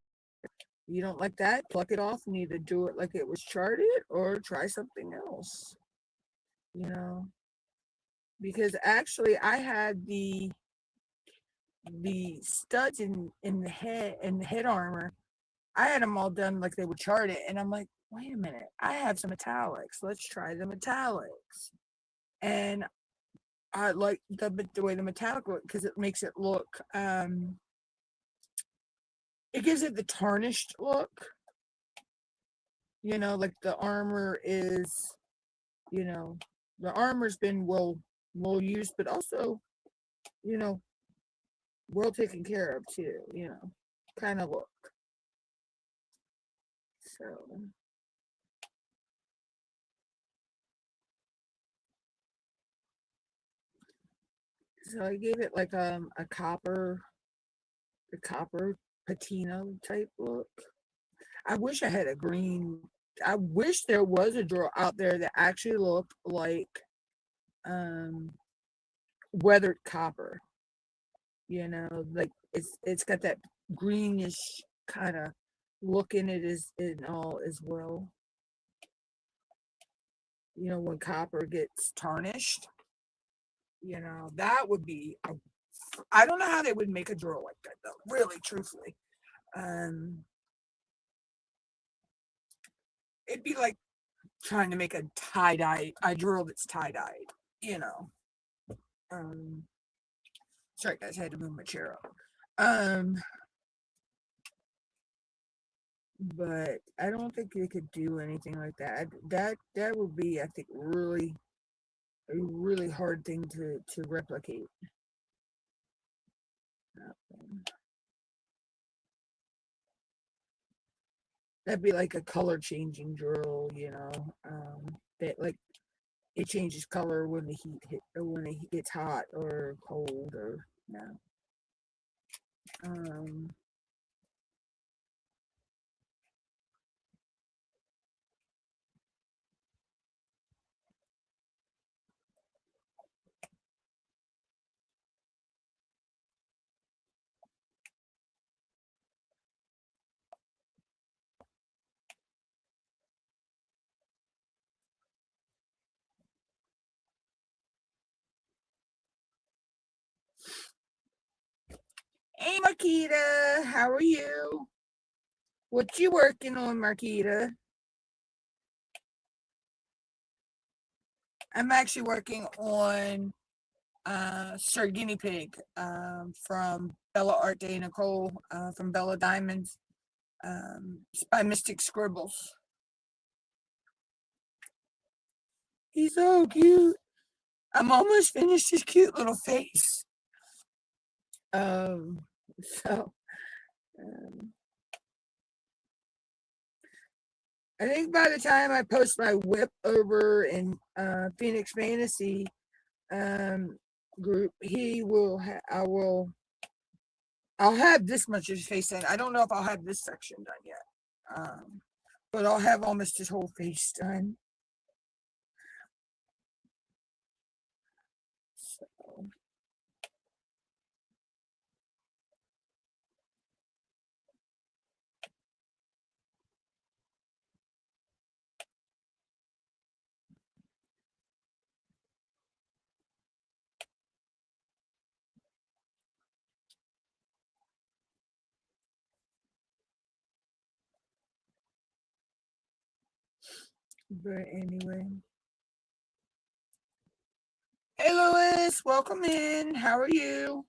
You don't like that, pluck it off and either do it like it was charted or try something else. Because actually I had the studs in the head armor. I had them all done like they would chart it, and I'm like, wait a minute, I have some metallics. Let's try the metallics. And I like the way the metallic look because it makes it look. It gives it the tarnished look. Like the armor is, the armor's been well used, but also, you know, well taken care of too. Kind of look. So I gave it like a copper patina type look. I wish I had a green. I wish there was a drawer out there that actually looked like weathered copper. Like it's got that greenish kind of look in it as well. When copper gets tarnished, that would be I don't know how they would make a drawer like that though, really, truthfully. It'd be like trying to make a tie-dye drawer that's tie-dyed, you know. Sorry guys, I had to move my chair up. But I don't think they could do anything like that. That would be, I think, really a really hard thing to replicate. That'd be like a color changing drill, that like it changes color when the heat hit or when it gets hot or cold or no. Hey Marquita, how are you? What you working on, Marquita? I'm actually working on Sir Guinea Pig from Bella Art Day Nicole from Bella Diamonds. It's by Mystic Scribbles. He's so cute. I'm almost finished his cute little face. So I think by the time I post my whip over in Phoenix Fantasy group, I'll have this much of his face in. I don't know if I'll have this section done yet. But I'll have almost his whole face done. So, but anyway. Hey, Louis, welcome in. How are you?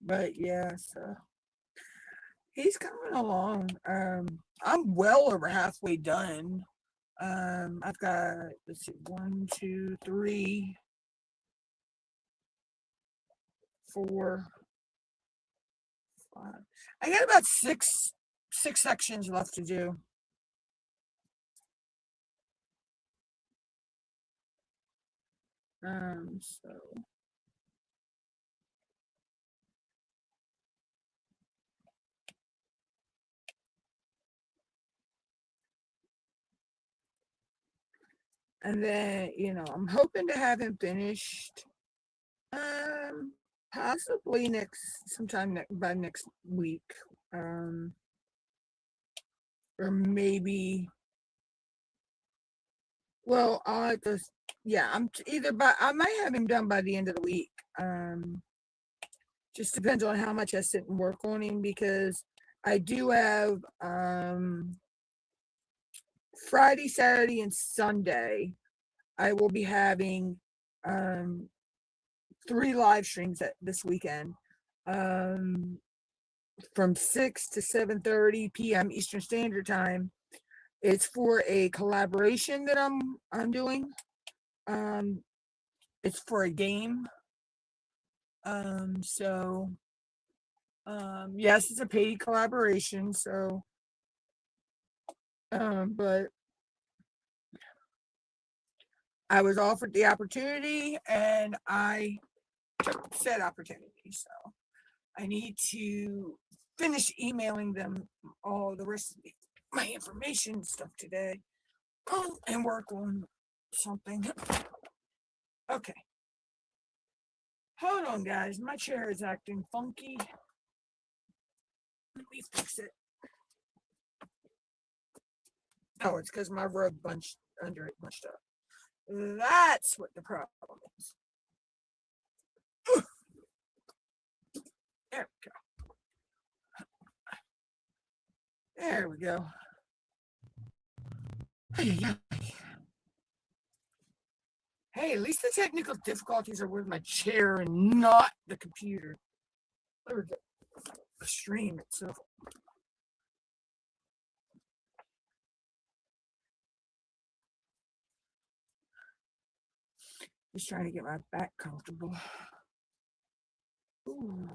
But yeah, so he's coming along. I'm well over halfway done. I've got, let's see, 1, 2, 3, 4, 5. I got about six sections left to do. So and then, I'm hoping to have him finished possibly sometime by next week. Or maybe, well, I'll just, yeah, I might have him done by the end of the week. Just depends on how much I sit and work on him, because I do have Friday, Saturday, and Sunday. I will be having 3 live streams this weekend, from 6 to 7:30 p.m. Eastern Standard Time. It's for a collaboration that I'm doing. It's for a game. So yes, it's a paid collaboration. So, but I was offered the opportunity and I took said opportunity. So I need to finish emailing them all the rest of my information and stuff today, and work on something. Okay. Hold on, guys. My chair is acting funky. Let me fix it. Oh, it's because my rug bunched under it bunched up. That's what the problem is. There we go. There we go. Hey, at least the technical difficulties are with my chair and not the computer or the stream itself. Just trying to get my back comfortable. Ooh.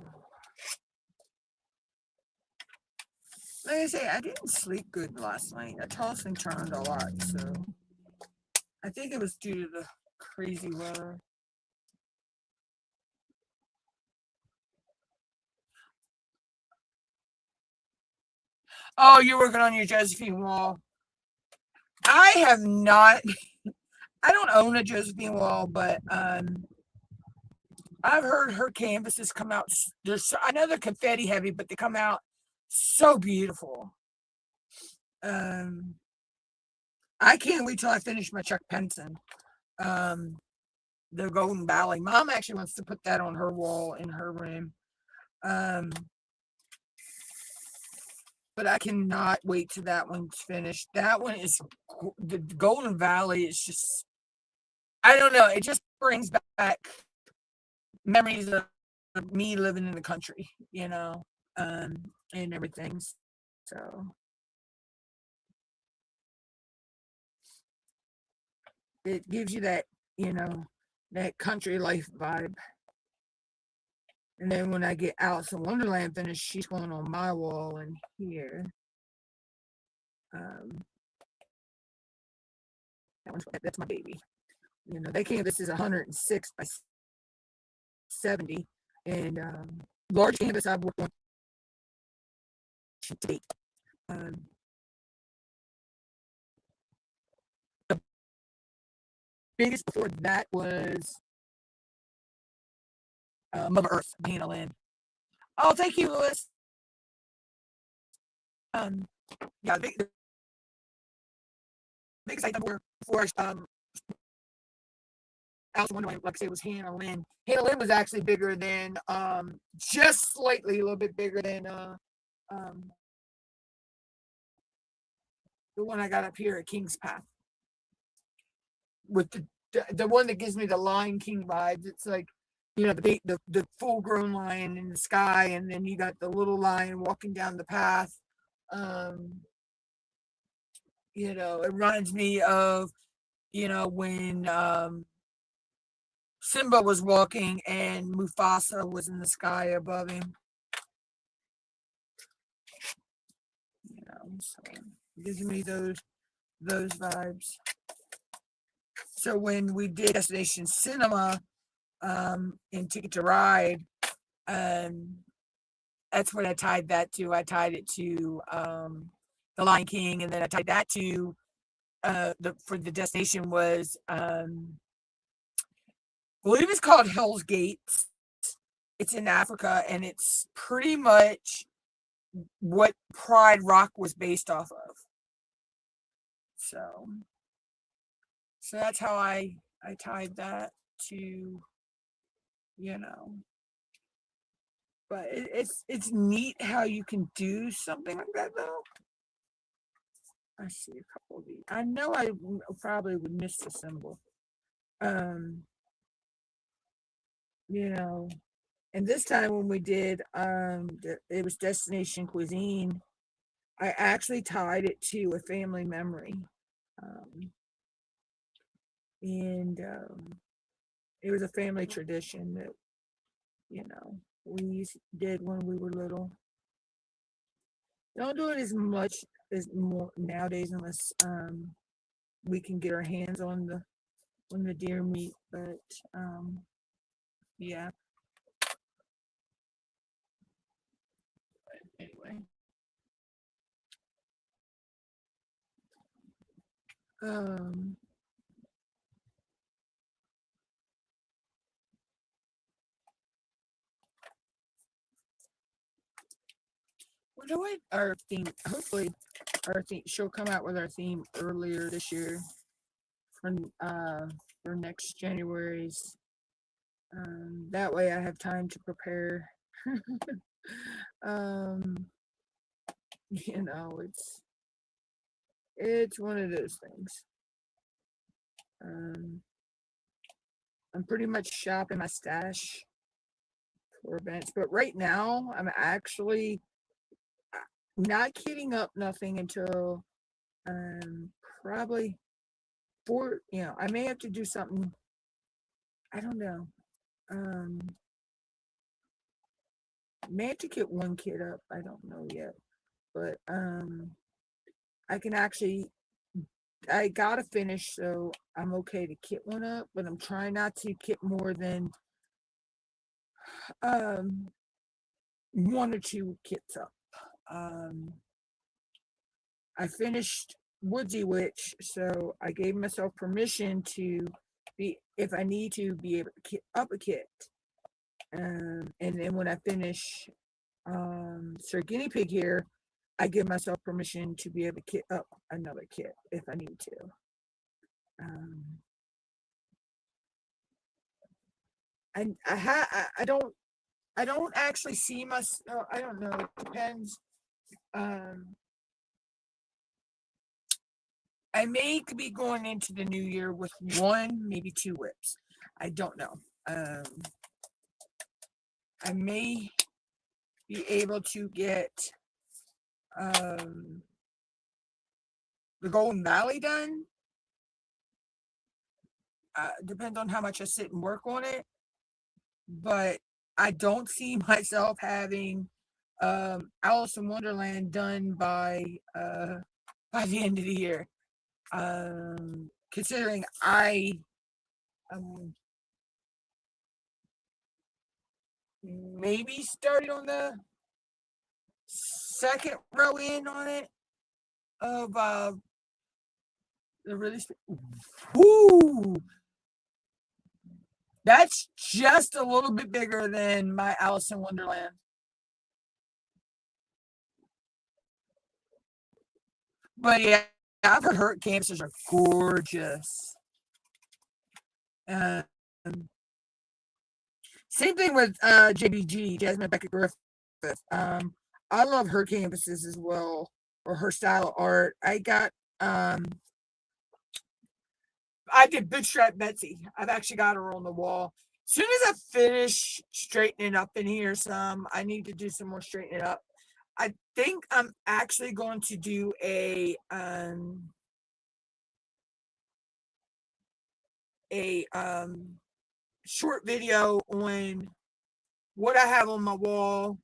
Like I say, I didn't sleep good last night. I tossed and turned a lot, so I think it was due to the crazy weather. Oh, you're working on your Josephine wall. I have not. I don't own a Josephine wall, but I've heard her canvases come out. I know they're confetti heavy, but they come out so beautiful. I can't wait till I finish my Chuck Penson. The Golden Valley. Mom actually wants to put that on her wall in her room. But I cannot wait till that one's finished. That one is the Golden Valley is just, I don't know, it just brings back memories of me living in the country, and everything. So it gives you that, that country life vibe. And then when I get Alice in Wonderland finished, she's going on my wall in here. That's my baby. You know, they canvas is 106 by 70, and large canvas I've worked on to date. Um, the biggest before that was Mother Earth, Hannah Lynn. Oh, thank you, Lewis. Um, yeah, the biggest item before Alice in Wonderland, like I say, was Hannah Lynn. Hannah Lynn was actually bigger than, just slightly, a little bit bigger than um, the one I got up here at King's Path. With the one that gives me the Lion King vibes. It's like, you know, the full grown lion in the sky, and then you got the little lion walking down the path. Um, you know, it reminds me of, you know, when Simba was walking and Mufasa was in the sky above him. You know, so it gives me those vibes. So when we did Destination Cinema in Ticket to Ride, that's what I tied that to. I tied it to The Lion King, and then I tied that to for the destination was I believe it's called Hell's Gates. It's in Africa, and it's pretty much what Pride Rock was based off of. So that's how I tied that to, you know. But it's neat how you can do something like that, though. I see a couple of these. I know I probably would miss the symbol. You know, and this time when we did, it was Destination Cuisine. I actually tied it to a family memory, and it was a family tradition that, you know, we did when we were little. Don't do it as much as more nowadays unless we can get our hands on the deer meat, but yeah. Anyway. Um Wonder what our theme, hopefully our theme, she'll come out with our theme earlier this year for next January's. That way I have time to prepare. um you know, it's one of those things. I'm pretty much shopping my stash for events, but right now I'm actually not kitting up nothing until probably I may have to do something. I don't know. May have to get one kit up. I don't know yet, but I can actually. I gotta finish, so I'm okay to kit one up, but I'm trying not to kit more than one or two kits up. I finished Woodsy Witch, so I gave myself permission to be, if I need to, be able to kit up a kit. And then when I finish Sir Guinea Pig here, I give myself permission to be able to kit up another kit if I need to. And I don't actually see myself. I don't know. It depends. I may be going into the new year with one, maybe two whips. I don't know. I may be able to get the Golden Valley done. Depends on how much I sit and work on it. But I don't see myself having Alice in Wonderland done by the end of the year. Considering I Um, maybe started on the second row in on it of the release. Whoo! That's just a little bit bigger than my Alice in Wonderland. But yeah, I've heard canvases are gorgeous. Um, Same thing with JBG, Jasmine Beckett Griffith. I love her canvases as well, or her style of art. I did Bootstrap Betsy. I've actually got her on the wall. As soon as I finish straightening up in here some, I need to do some more straightening up. I think I'm actually going to do a short video on what I have on my wall,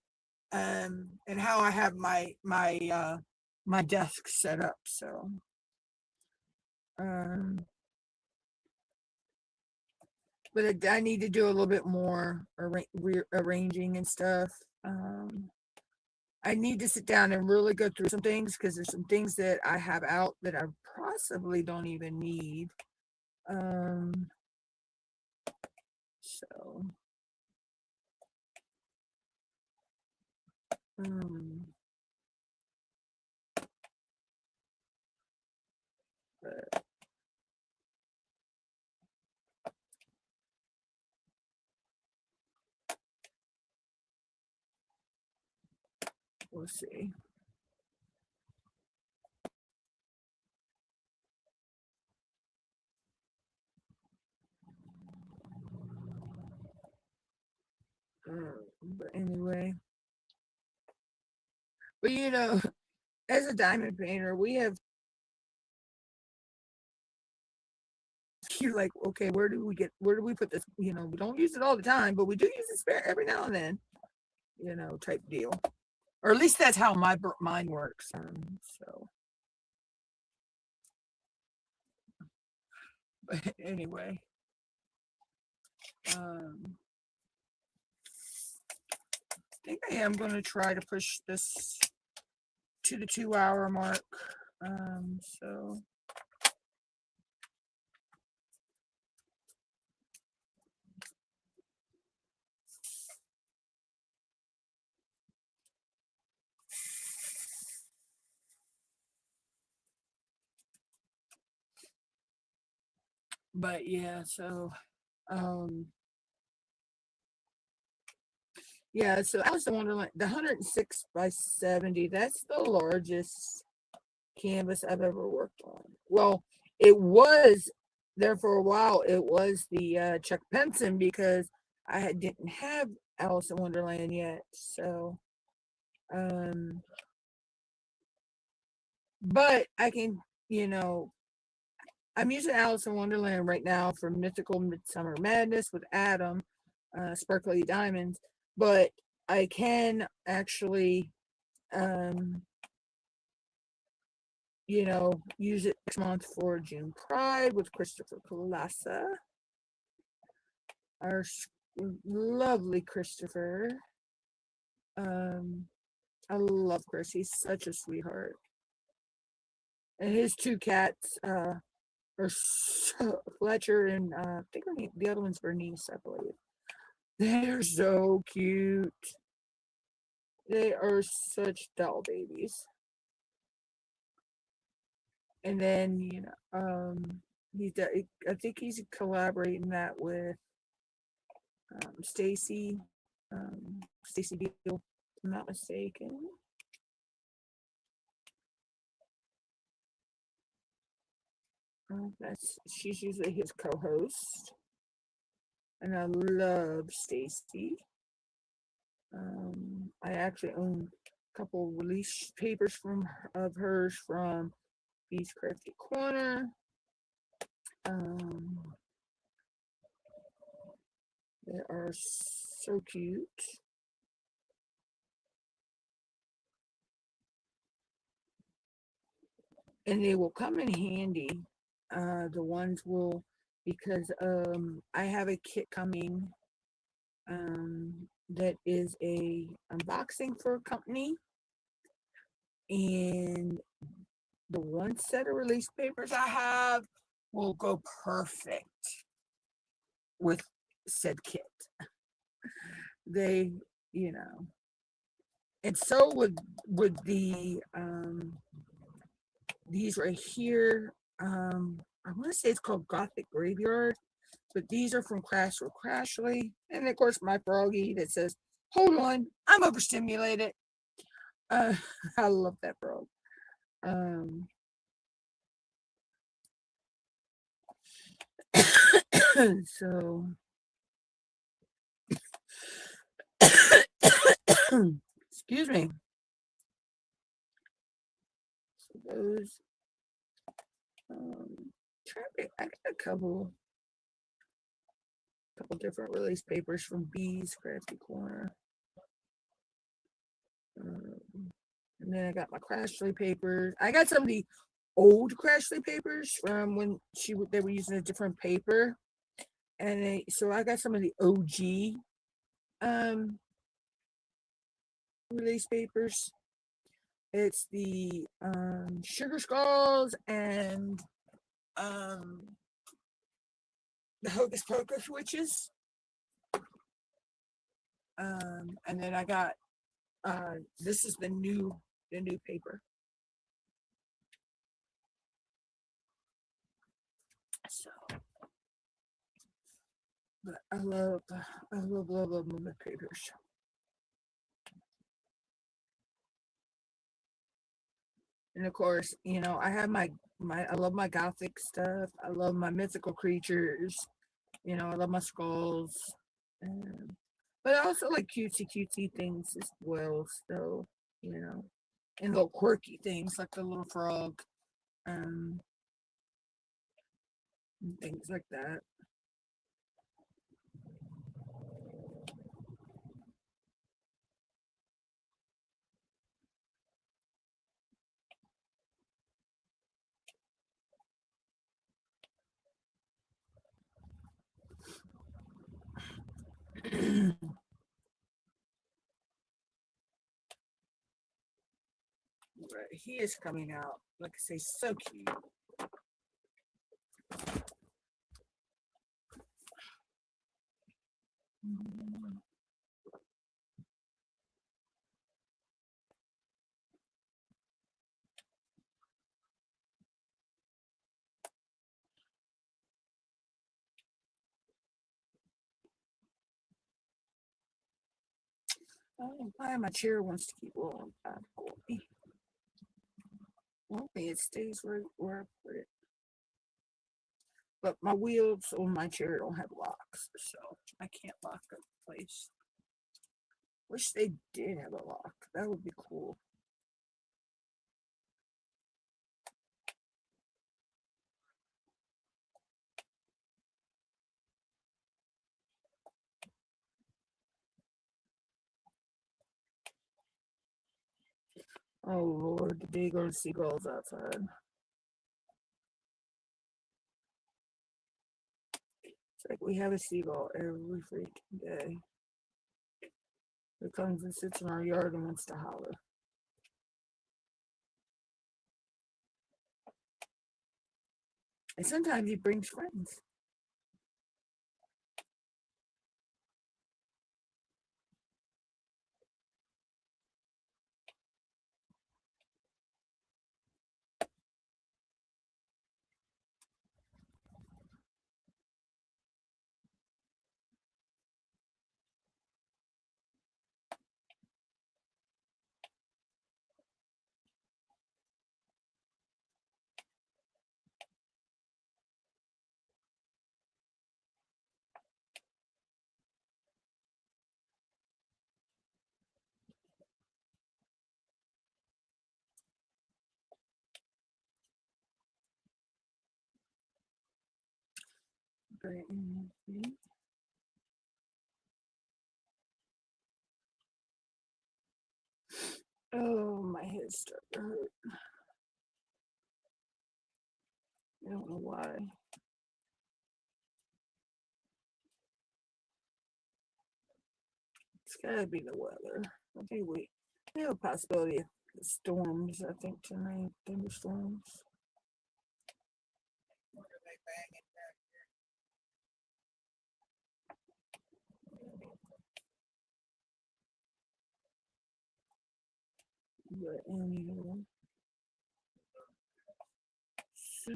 and how I have my desk set up. So um but I need to do a little bit more rearranging and stuff. I need to sit down and really go through some things, because there's some things that I have out that I possibly don't even need. Um, so, um, but we'll see. But anyway, but as a diamond painter, we have, you're like, okay, where do we put this? We don't use it all the time, but we do use it spare every now and then, type deal. Or at least that's how my mind works. So, but anyway, I think I am going to try to push this to the 2 hour mark. So. But yeah, so yeah, so Alice in Wonderland, the 106 by 70, that's the largest canvas I've ever worked on. Well, it was there for a while. It was the Chuck Penson, because didn't have Alice in Wonderland yet. So, but I can, I'm using Alice in Wonderland right now for Mythical Midsummer Madness with Adam, Sparkly Diamonds, but I can actually, use it next month for June Pride with Christopher Colassa, our lovely Christopher. I love Chris. He's such a sweetheart. And his two cats, are Fletcher and I think the other one's Bernice, I believe. They're so cute. They are such doll babies. And then I think he's collaborating that with Stacy Beal, if I'm not mistaken. She's usually his co-host, and I love Stacy. I actually own a couple release papers of hers from Bee's Crafty Corner. They are so cute. And they will come in handy. The ones will because I have a kit coming that is a unboxing for a company, and the one set of release papers I have will go perfect with said kit. They, you know, and so would the these right here. I want to say it's called Gothic Graveyard, but these are from Crash or Crashly, and of course my froggy that says, "Hold on, I'm overstimulated." Uh, I love that frog. Um, so excuse me. So those I got a couple different release papers from Bees Crafty Corner. And then I got my Crashly papers. I got some of the old Crashly papers from when they were using a different paper, and so I got some of the OG release papers. It's the Sugar Skulls and the Hocus Pocus Witches. And then I got this is the new paper. So, but I love movement papers. And of course, I have I love my gothic stuff. I love my mythical creatures. I love my skulls. Um, but I also like cutesy things as well. So, you know, and little quirky things like the little frog, and things like that. Right, he is coming out, like I say, so cute. I don't know why my chair wants to keep rolling back for me. Hopefully it stays where I put it. But my wheels on my chair don't have locks, so I can't lock it in place. Wish they did have a lock. That would be cool. Oh Lord, the big old seagulls outside. It's like we have a seagull every freaking day. It comes and sits in our yard and wants to holler. And sometimes he brings friends. Oh, my head's starting to hurt. I don't know why. It's gotta be the weather. I think we have a possibility of storms, I think, tonight. Thunderstorms. But anyway. So,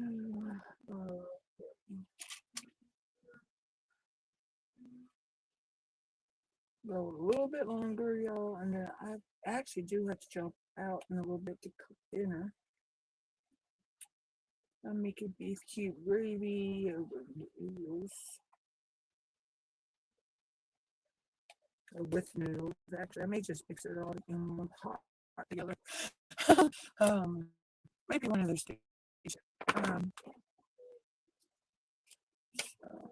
go a little bit longer, y'all, and then I actually do have to jump out in a little bit to cook dinner. I'm making beef cube gravy over noodles. Or with noodles, actually. I may just mix it all in one pot together. um, maybe one of those days. Um, so,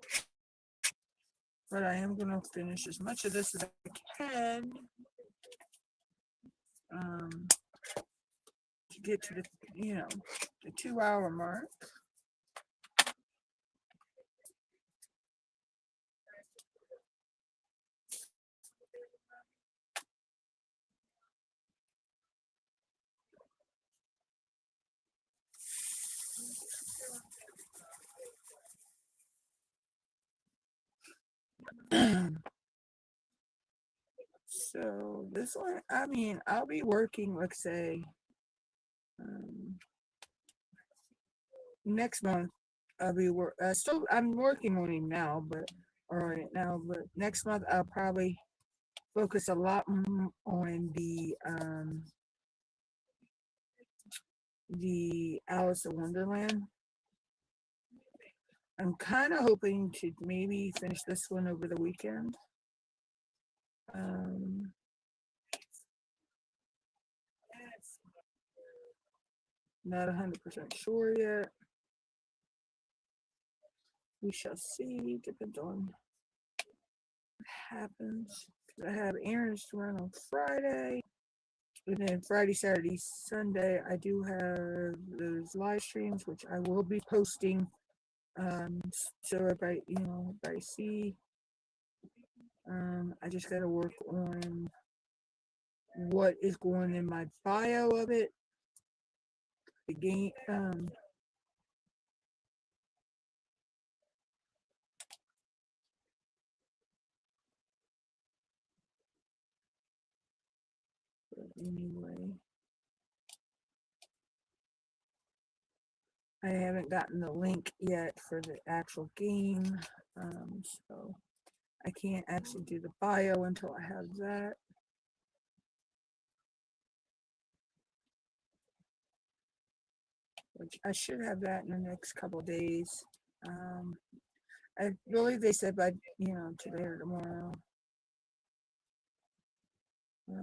but I am going to finish as much of this as I can. To get to the, the 2-hour mark. So this one, I mean, I'll be working, let's say, next month. I'm working on it now, but next month I'll probably focus a lot on the Alice in Wonderland. I'm kind of hoping to maybe finish this one over the weekend. Not 100% sure yet. We shall see. Depends on what happens. I have errands to run on Friday. And then Friday, Saturday, Sunday, I do have those live streams, which I will be posting. So everybody, everybody see. I just got to work on what is going in my bio of it. The game, but anyway, I haven't gotten the link yet for the actual game, so I can't actually do the bio until I have that. Which I should have that in the next couple of days. I believe they said by, today or tomorrow. So.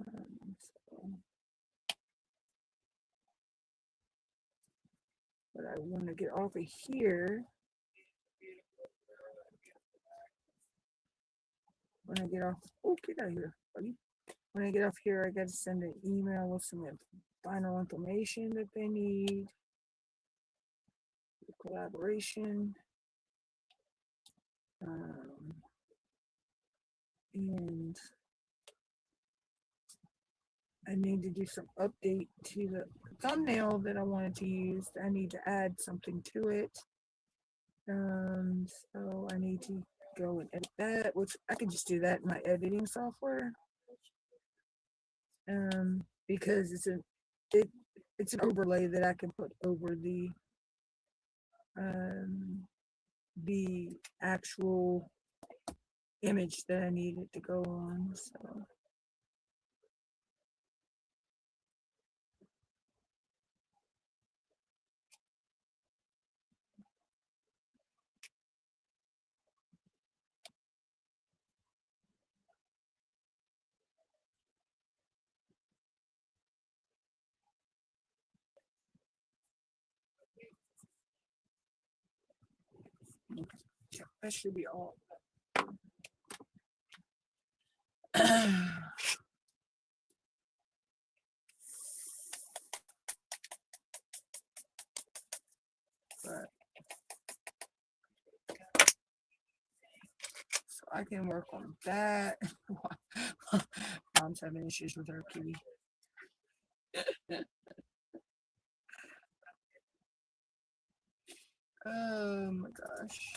But I want to get off of here. When I get off, get out of here, buddy. When I get off here, I got to send an email with some final information that they need. The collaboration. And I need to do some update to the thumbnail that I wanted to use. I need to add something to it. So I need to go and edit that, which I can just do that in my editing software. Because it's an overlay that I can put over the actual image that I needed to go on. So. That should be all. But, so I can work on that Mom's having issues with her kitty. Oh my gosh.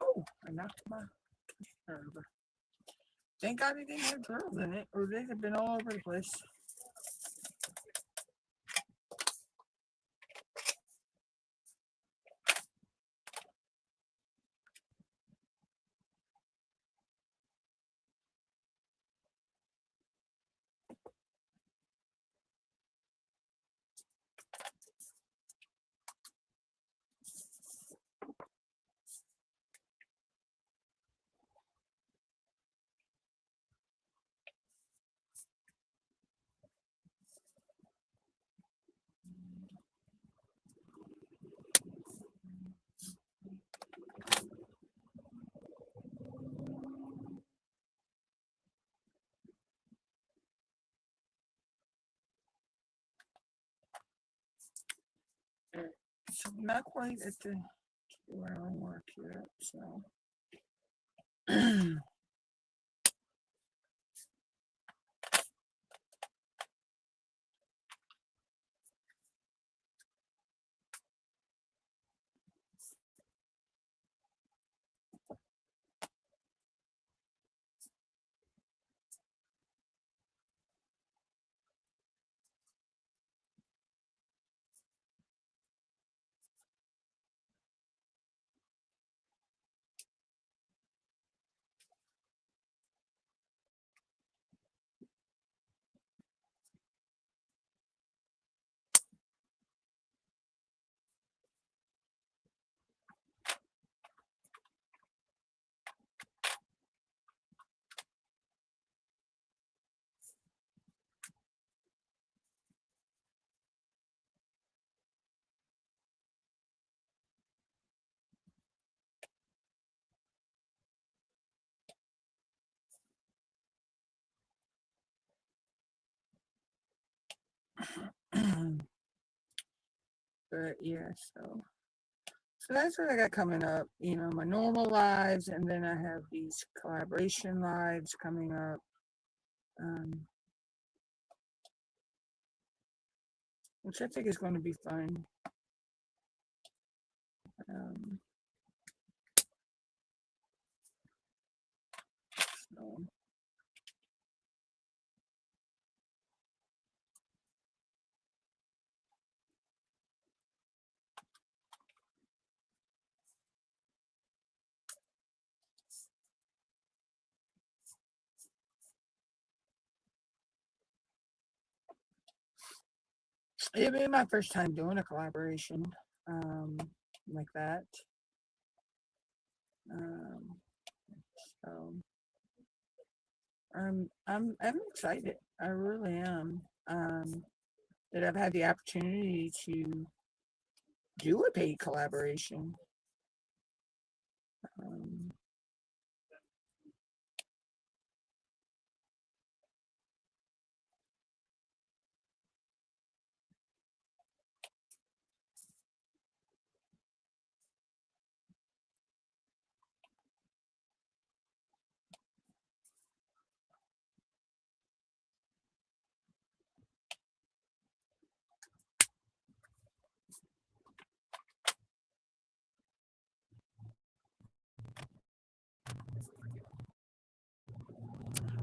Oh, I knocked my over. Thank God it didn't have drills in it, or they'd have been all over the place. So not quite at the where I work yet, so. But yeah, so that's what I got coming up. You know, my normal lives, and then I have these collaboration lives coming up. Which I think is going to be fun. So. It'll be my first time doing a collaboration like that. So I'm excited. I really am. That I've had the opportunity to do a paid collaboration.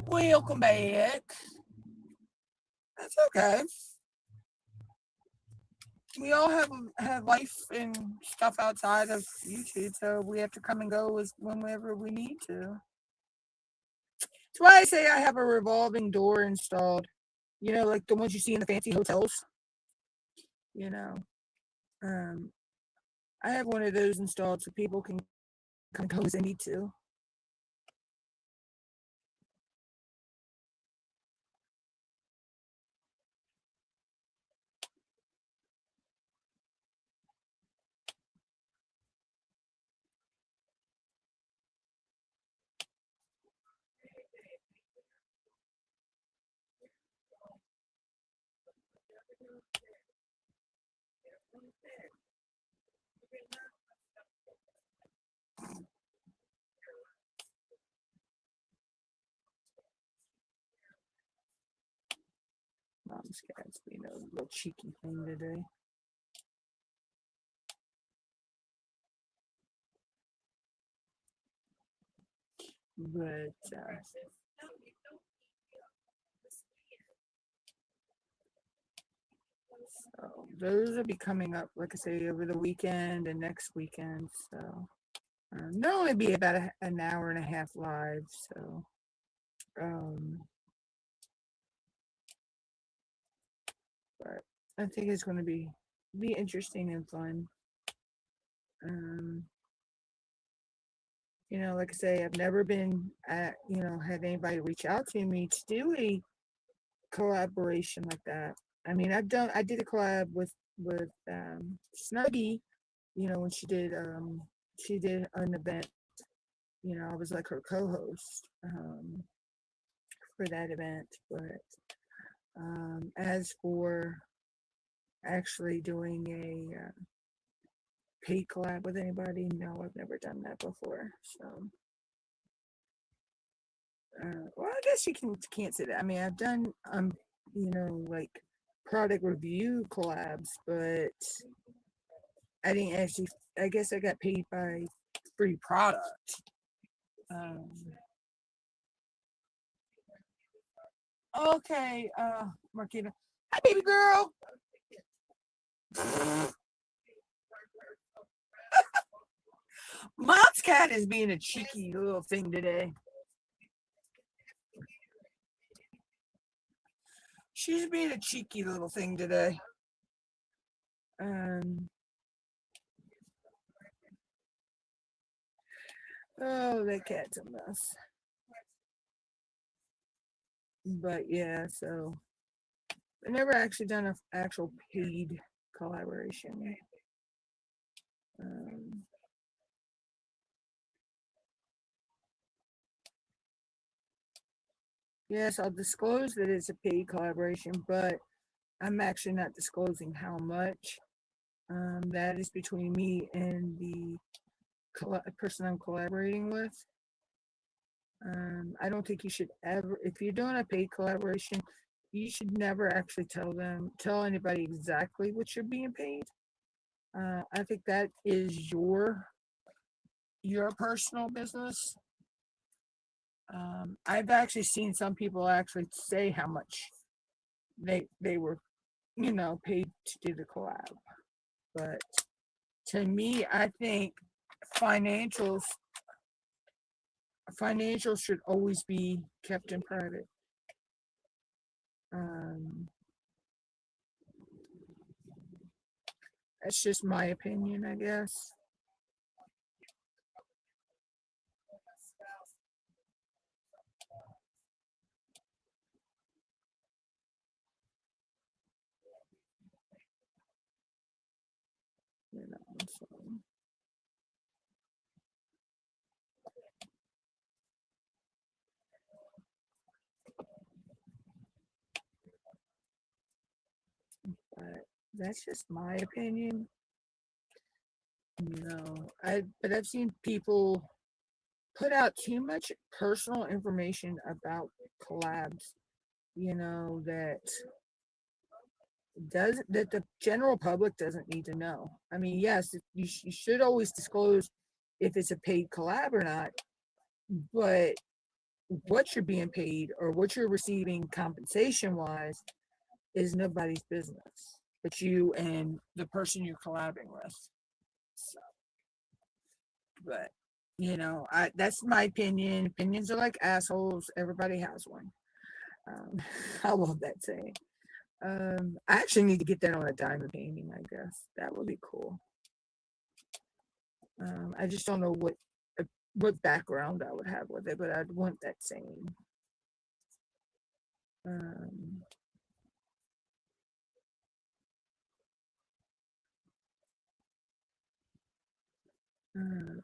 Welcome back. That's okay. we all have life and stuff outside of YouTube, so we have to come and go as whenever we need to. That's why I say I have a revolving door installed. You know, like the ones you see in the fancy hotels. You know, um, I have one of those installed so people can come and go as they need to. Mom's cat's being a little cheeky thing today. But so those will be coming up, like I say, over the weekend and next weekend. So they'll only be about an hour and a half live. So um, but I think it's going to be interesting and fun. Um, you know, like I say, I've never been had anybody reach out to me to do a collaboration like that. I mean, I did a collab with Snuggie, you know, when she did an event, you know, I was like her co-host for that event. But as for actually doing a paid collab with anybody, no, I've never done that before. So well, I guess you can't say that. I mean, I've done you know, like product review collabs, but I didn't actually. I guess I got paid by free product. Um, okay, Marquita. Hi, baby girl. Mom's cat is being a cheeky little thing today. She's being a cheeky little thing today. Um, oh, that cat's a mess. But yeah, so I never actually done an actual paid collaboration. Um, yes, I'll disclose that it's a paid collaboration, but I'm actually not disclosing how much. That is between me and the person I'm collaborating with. I don't think you should ever, if you're doing a paid collaboration, you should never actually tell anybody exactly what you're being paid. I think that is your personal business. I've actually seen some people actually say how much they were, you know, paid to do the collab. But to me, I think financials financials should always be kept in private. Um, that's just my opinion, I guess. You know, so. But that's just my opinion. You know, I've seen people put out too much personal information about collabs. You know that the general public doesn't need to know. I mean, yes, you should always disclose if it's a paid collab or not, but what you're being paid or what you're receiving compensation wise is nobody's business. It's you and the person you're collabing with. So, but that's my opinion. Opinions are like assholes. Everybody has one. Um, I love that saying. I actually need to get that on a diamond painting. I guess that would be cool. I just don't know what background I would have with it, but I'd want that saying. Um, uh,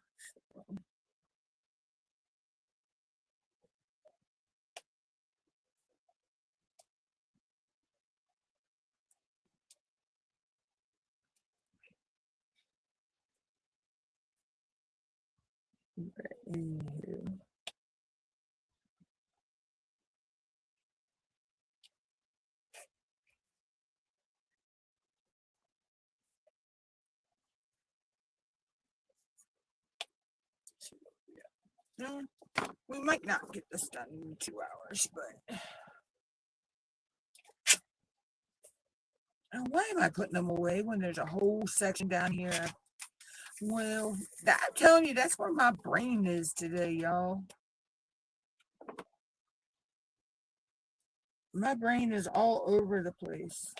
anywho. No, we might not get this done in 2 hours, but why am I putting them away when there's a whole section down here? Well, I'm telling you, that's where my brain is today, y'all. My brain is all over the place.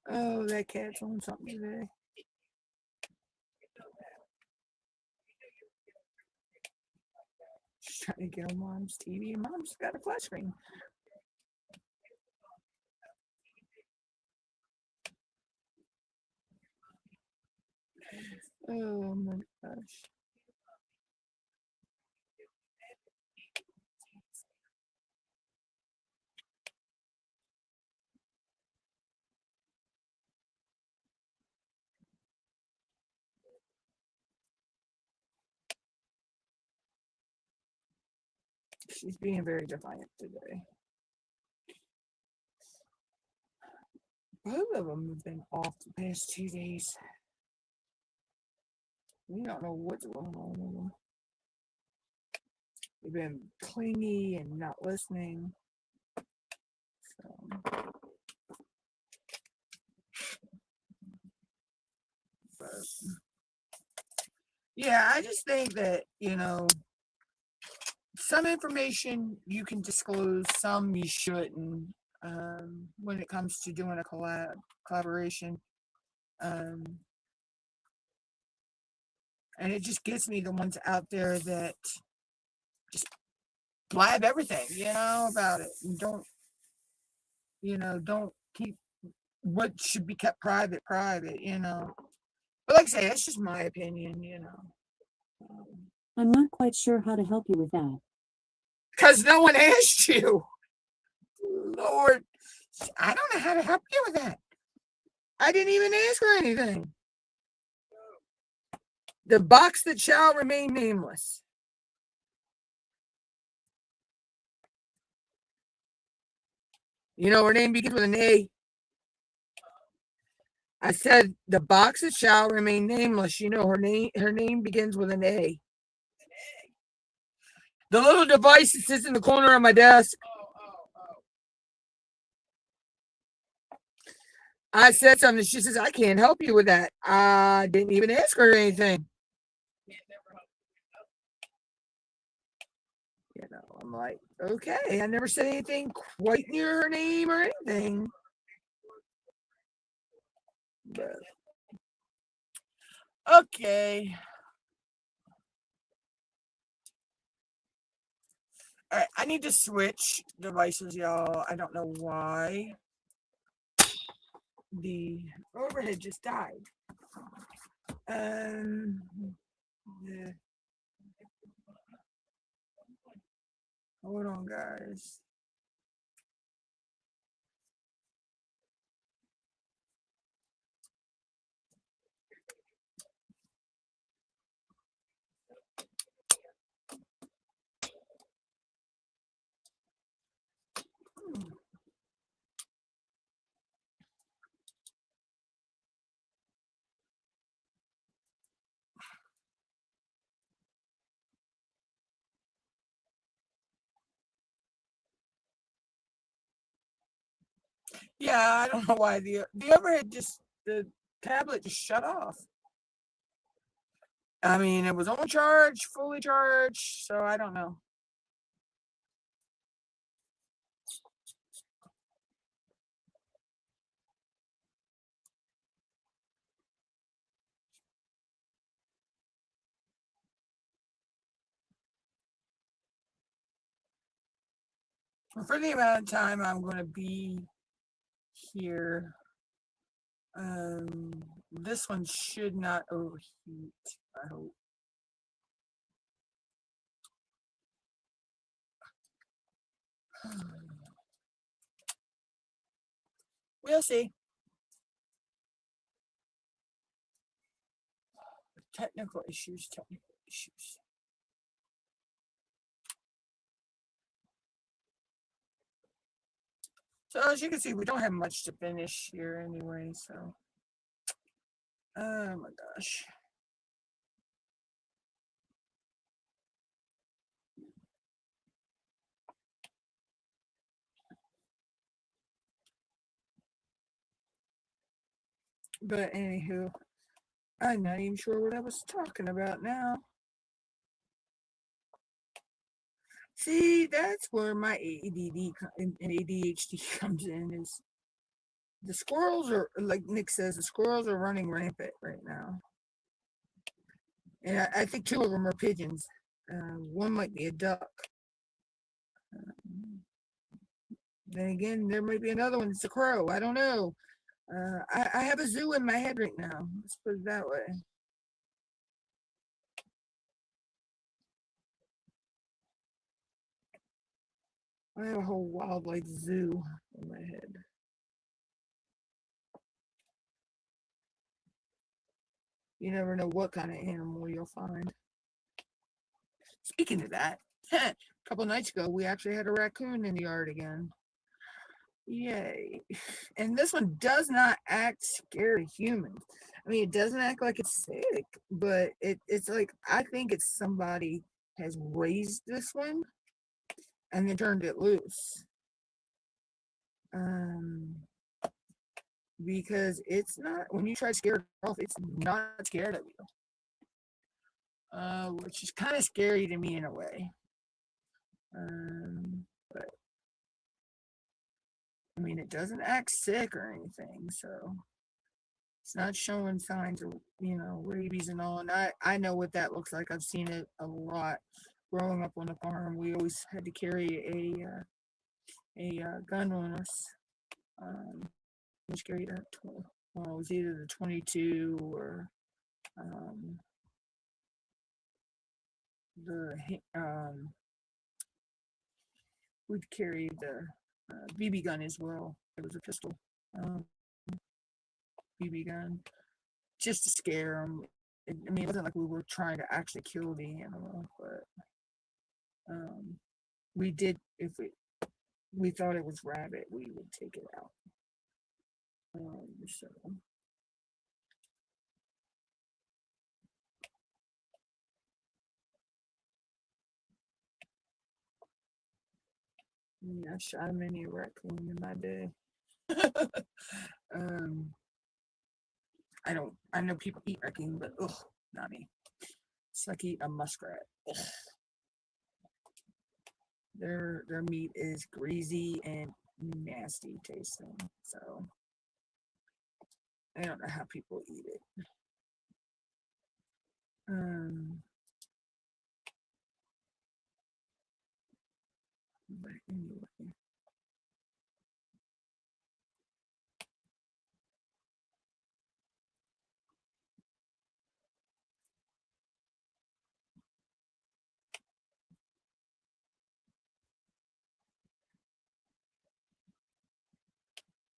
Oh, that cat's on something today. She's trying to get on mom's TV, and mom's got a flat screen. Oh my gosh. She's being very defiant today. Both of them have been off the past 2 days. We don't know what's going on with them. They've been clingy and not listening. So, but yeah, I just think that, some information you can disclose, some you shouldn't. When it comes to doing a collaboration. Um, and it just gets me the ones out there that just blab everything, about it. And don't keep what should be kept private, But like I say, that's just my opinion. I'm not quite sure how to help you with that. Because no one asked you. Lord, I don't know how to help you with that. I didn't even ask her anything. The box that shall remain nameless. Her name begins with an A. I said the box that shall remain nameless. Her name begins with an A. The little device that sits in the corner of my desk. I said something. She says, I can't help you with that. I didn't even ask her anything. I'm like, okay. I never said anything quite near her name or anything. But, okay. All right, I need to switch devices, y'all. I don't know why. The overhead just died. Yeah. Hold on, guys. Yeah, I don't know why the overhead the tablet just shut off. I mean, it was on charge, fully charged, so I don't know. For the amount of time I'm going to be here, this one should not overheat, I hope. We'll see. Technical issues, technical issues. So as you can see, we don't have much to finish here anyway, so. Oh my gosh. But anywho, I'm not even sure what I was talking about now. See, that's where my ADD and ADHD comes in. Is the squirrels are, like Nick says, the squirrels are running rampant right now, and I think two of them are pigeons. One might be a duck. Then again, there might be another one. It's a crow. I don't know. I have a zoo in my head right now. Let's put it that way. I have a whole wildlife zoo in my head. You never know what kind of animal you'll find. Speaking of that, a couple nights ago, we actually had a raccoon in the yard again. Yay. And this one does not act scared of humans. I mean, it doesn't act like it's sick, but it's like, I think it's somebody has raised this one and then turned it loose. Because it's not, when you try to scare it off, it's not scared of you. Which is kind of scary to me in a way. But I mean, it doesn't act sick or anything, so it's not showing signs of, rabies and all. And I know what that looks like. I've seen it a lot growing up on the farm. We always had to carry a gun on us. Which carried a, well, it was either the 22 or we'd carry the BB gun as well. It was a pistol, BB gun, just to scare them. I mean, it wasn't like we were trying to actually kill the animal, but we did. If we thought it was rabbit, we would take it out. So. Yeah, I shot many a raccoon in my day. I know people eat raccoon, but ugh, not me. It's like eating a muskrat. Ugh. Their meat is greasy and nasty tasting. So I don't know how people eat it. But anyway.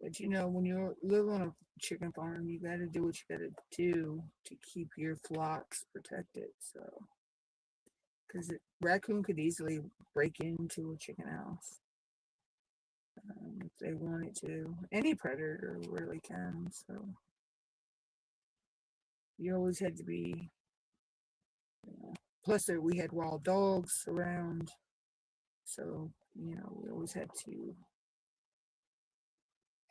But when you live on a chicken farm, you got to do what you got to do to keep your flocks protected. So, because raccoon could easily break into a chicken house if they wanted to. Any predator really can. So, you always had to be. Plus, we had wild dogs around, so we always had to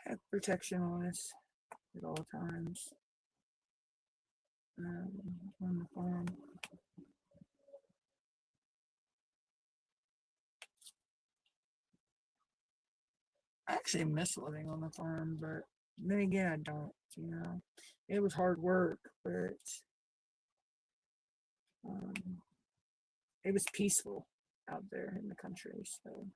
have protection on us at all times. On the farm. I actually miss living on the farm, but then again, I don't, you know. It was hard work, but it was peaceful out there in the country, so.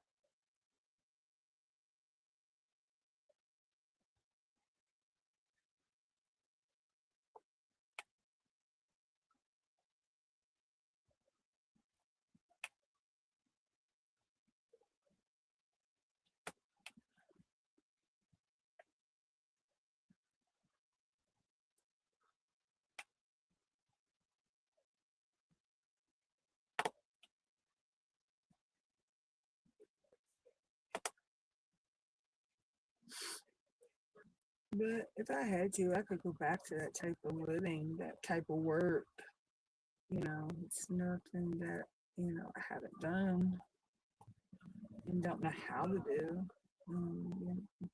But if I had to, I could go back to that type of living, that type of work. You know, it's nothing that, you know, I haven't done and don't know how to do. Yeah.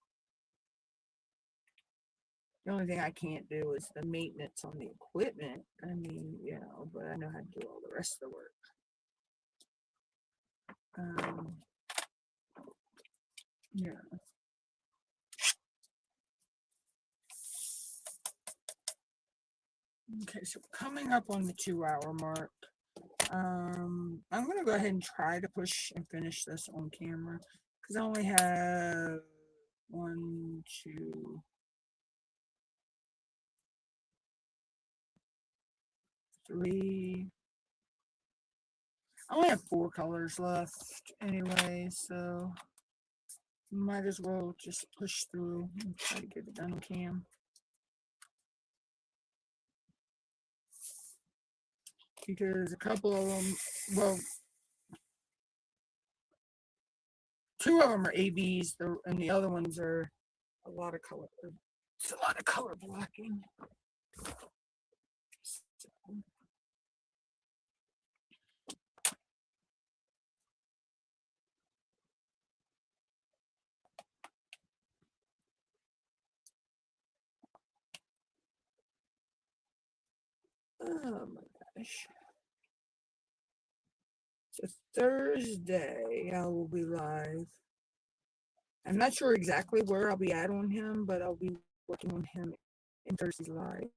The only thing I can't do is the maintenance on the equipment. I mean, you know, but I know how to do all the rest of the work. Yeah. Okay, so coming up on the 2-hour mark. I'm gonna go ahead and try to push and finish this on camera because I only have 1, 2, 3. I only have 4 colors left anyway, so might as well just push through and try to get it done on cam. Because a couple of them, well, 2 of them are ABs, and the other ones are a lot of color. It's a lot of color blocking. Oh my gosh. So Thursday I will be live. I'm not sure exactly where I'll be at on him, but I'll be working on him in Thursday's live.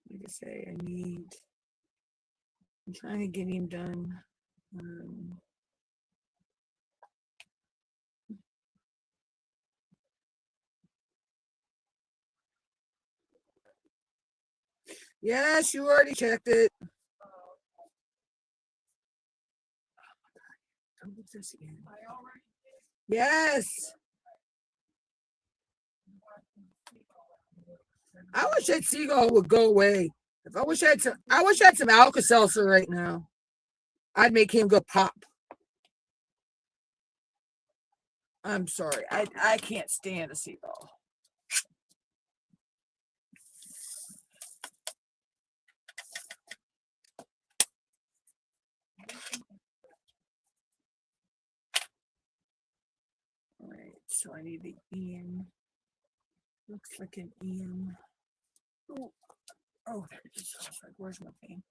Like I say, I'm trying to get him done. Yes, you already checked it. Don't do this again. Yes. I wish that seagull would go away. If I wish I had some Alka-Seltzer right now. I'd make him go pop. I'm sorry. I can't stand a seagull. All right, so I need the Ian. Looks like an Ian. Oh, there it is. I was like, where's my thing?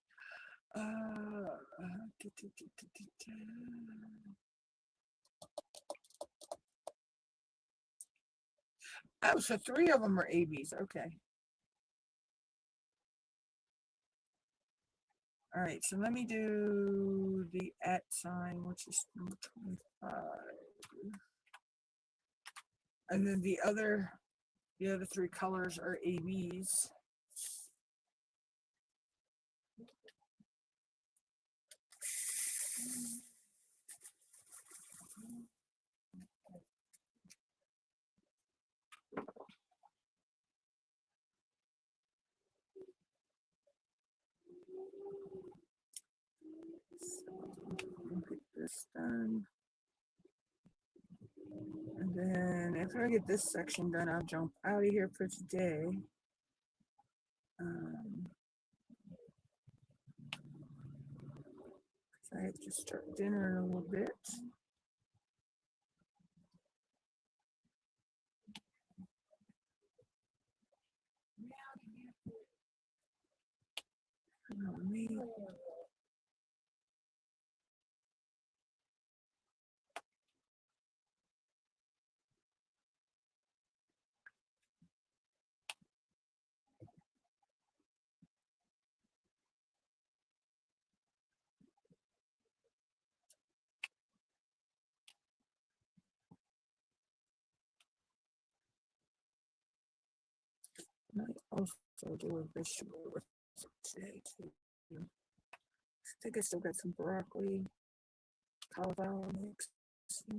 Oh, so 3 of them are ABs. Okay. All right, so let me do the @ sign, which is number 25. And then the other 3 colors are ABs. Get this done. And then after I get this section done, I'll jump out of here for today. I have to start dinner in a little bit. Oh, man. Might also do a vegetable recipe today too. I think I still got some broccoli, cauliflower mix. I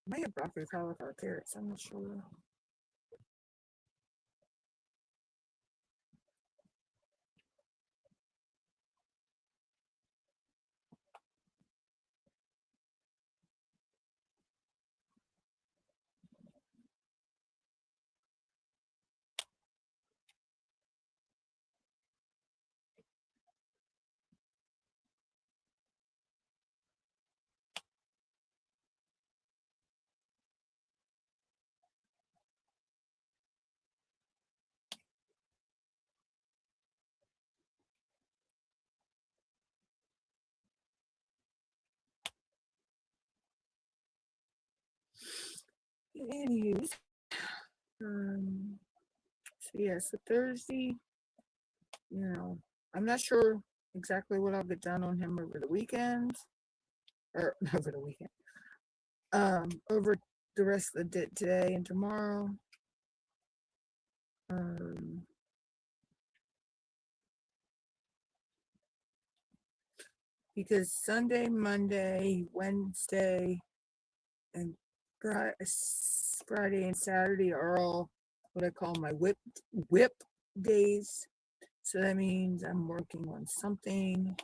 might have broccoli, cauliflower, carrots. I'm not sure. Anyways, so yeah, so Thursday, I'm not sure exactly what I'll get done on him over the weekend, or over the weekend, over the rest of the day today and tomorrow. Because Sunday, Monday, Wednesday, and Friday and Saturday are all what I call my whip days. So that means I'm working on something,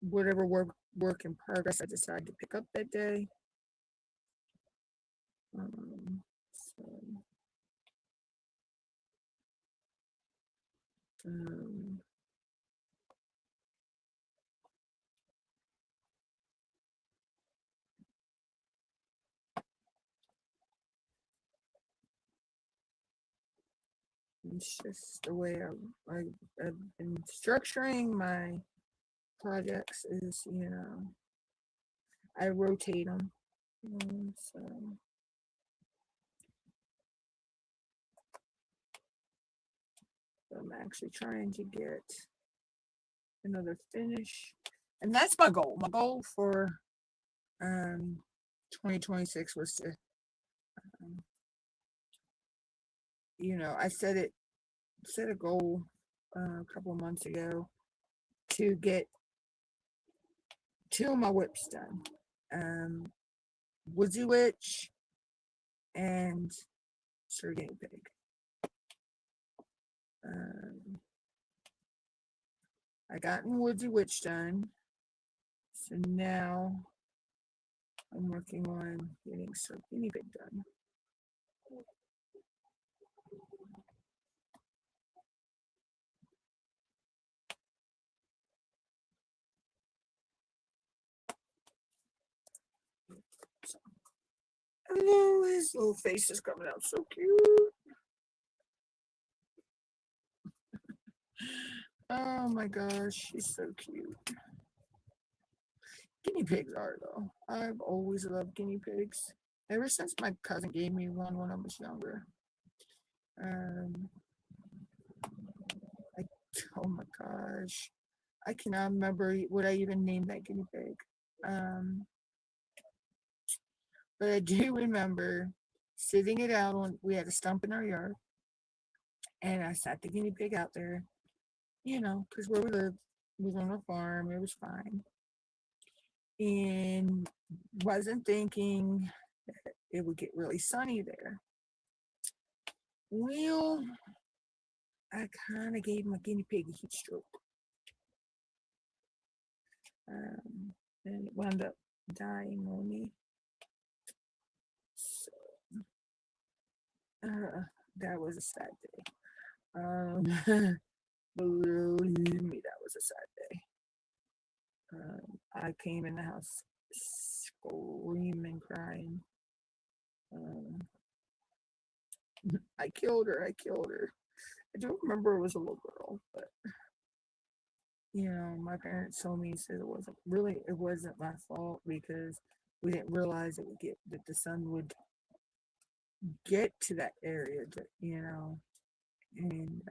whatever work in progress I decide to pick up that day. So, it's just the way I've been structuring my projects is, I rotate them. So I'm actually trying to get another finish, and that's my goal. My goal for 2026 was to, I set a goal a couple of months ago to get 2 of my whips done, Woodsy Witch and Sir Guinea Pig. I gotten Woodsy Witch done, so now I'm working on getting Sir Guinea Pig done. Oh, his little face is coming out so cute. Oh my gosh, he's so cute. Guinea pigs are though. I've always loved guinea pigs. Ever since my cousin gave me one when I was younger. Oh my gosh. I cannot remember what I even named that guinea pig. But I do remember sitting it out on, we had a stump in our yard, and I sat the guinea pig out there, because where we lived was on a farm, it was fine. And wasn't thinking that it would get really sunny there. Well, I kind of gave my guinea pig a heat stroke. And it wound up dying on me. So, that was a sad day. Believe me, that was Saturday. I came in the house screaming, crying. I killed her. I killed her. I don't remember it was a little girl, but my parents told me, said it wasn't my fault because we didn't realize that the sun would get to that area, and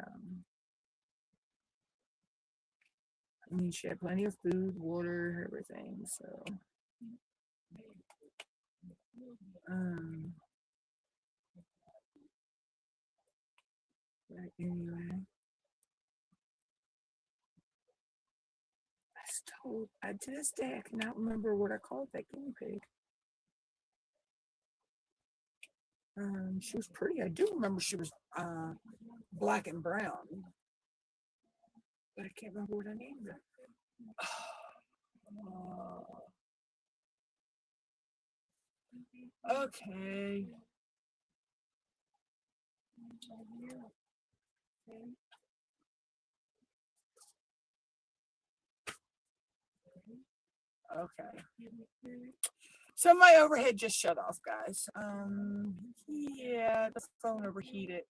I mean, she had plenty of food, water, everything, so but anyway, to this day I cannot remember what I called that guinea pig. She was pretty. I do remember she was black and brown, but I can't remember what I named her. Okay. Okay. So my overhead just shut off, guys. Yeah, the phone overheated.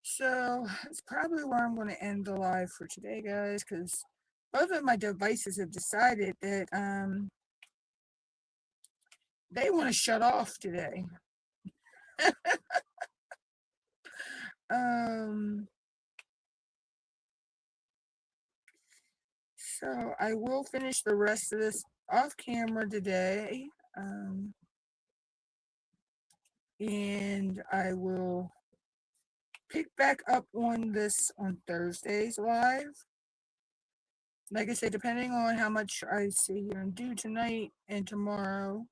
So it's probably where I'm going to end the live for today, guys, because both of my devices have decided that they want to shut off today. So I will finish the rest of this off camera today. And I will pick back up on this on Thursday's live. Like I said, depending on how much I sit here and do tonight and tomorrow,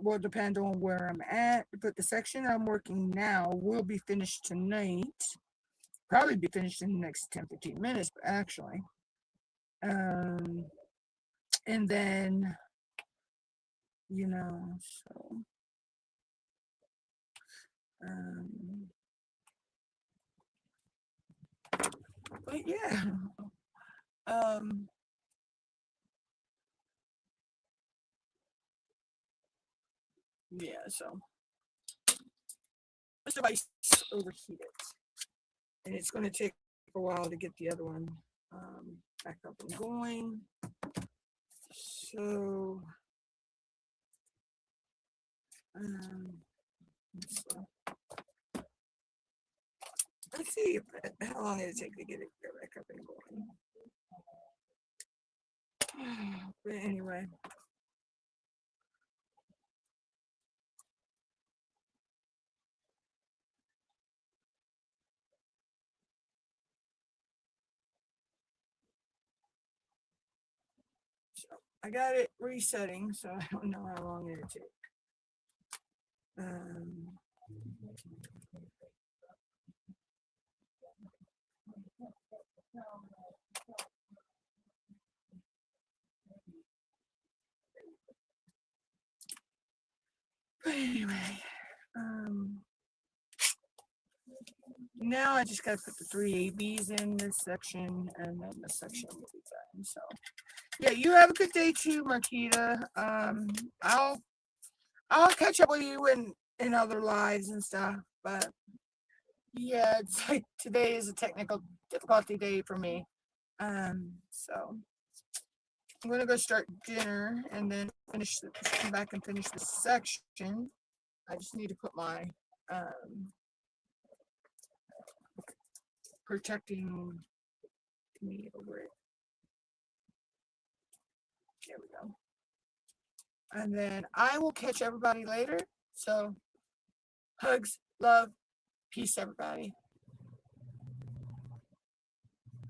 will depend on where I'm at. But the section I'm working now will be finished tonight. Probably be finished in the next 10-15 minutes, actually. And then, so. But yeah. Yeah, so this device overheated, and it's going to take a while to get the other one back up and going. So, let's see how long it'll take to get it back up and going. But anyway. So I got it resetting, so I don't know how long it'll take. But anyway, now I just gotta put the 3 ABs in this section, and then the section will be done. So yeah, you have a good day too, Marquita. I'll catch up with you in other lives and stuff, but yeah, it's like today is a technical difficulty day for me. So I'm gonna go start dinner and then come back and finish this section. I just need to put my protecting me over it. There we go. And then I will catch everybody later. So hugs, love, peace, everybody.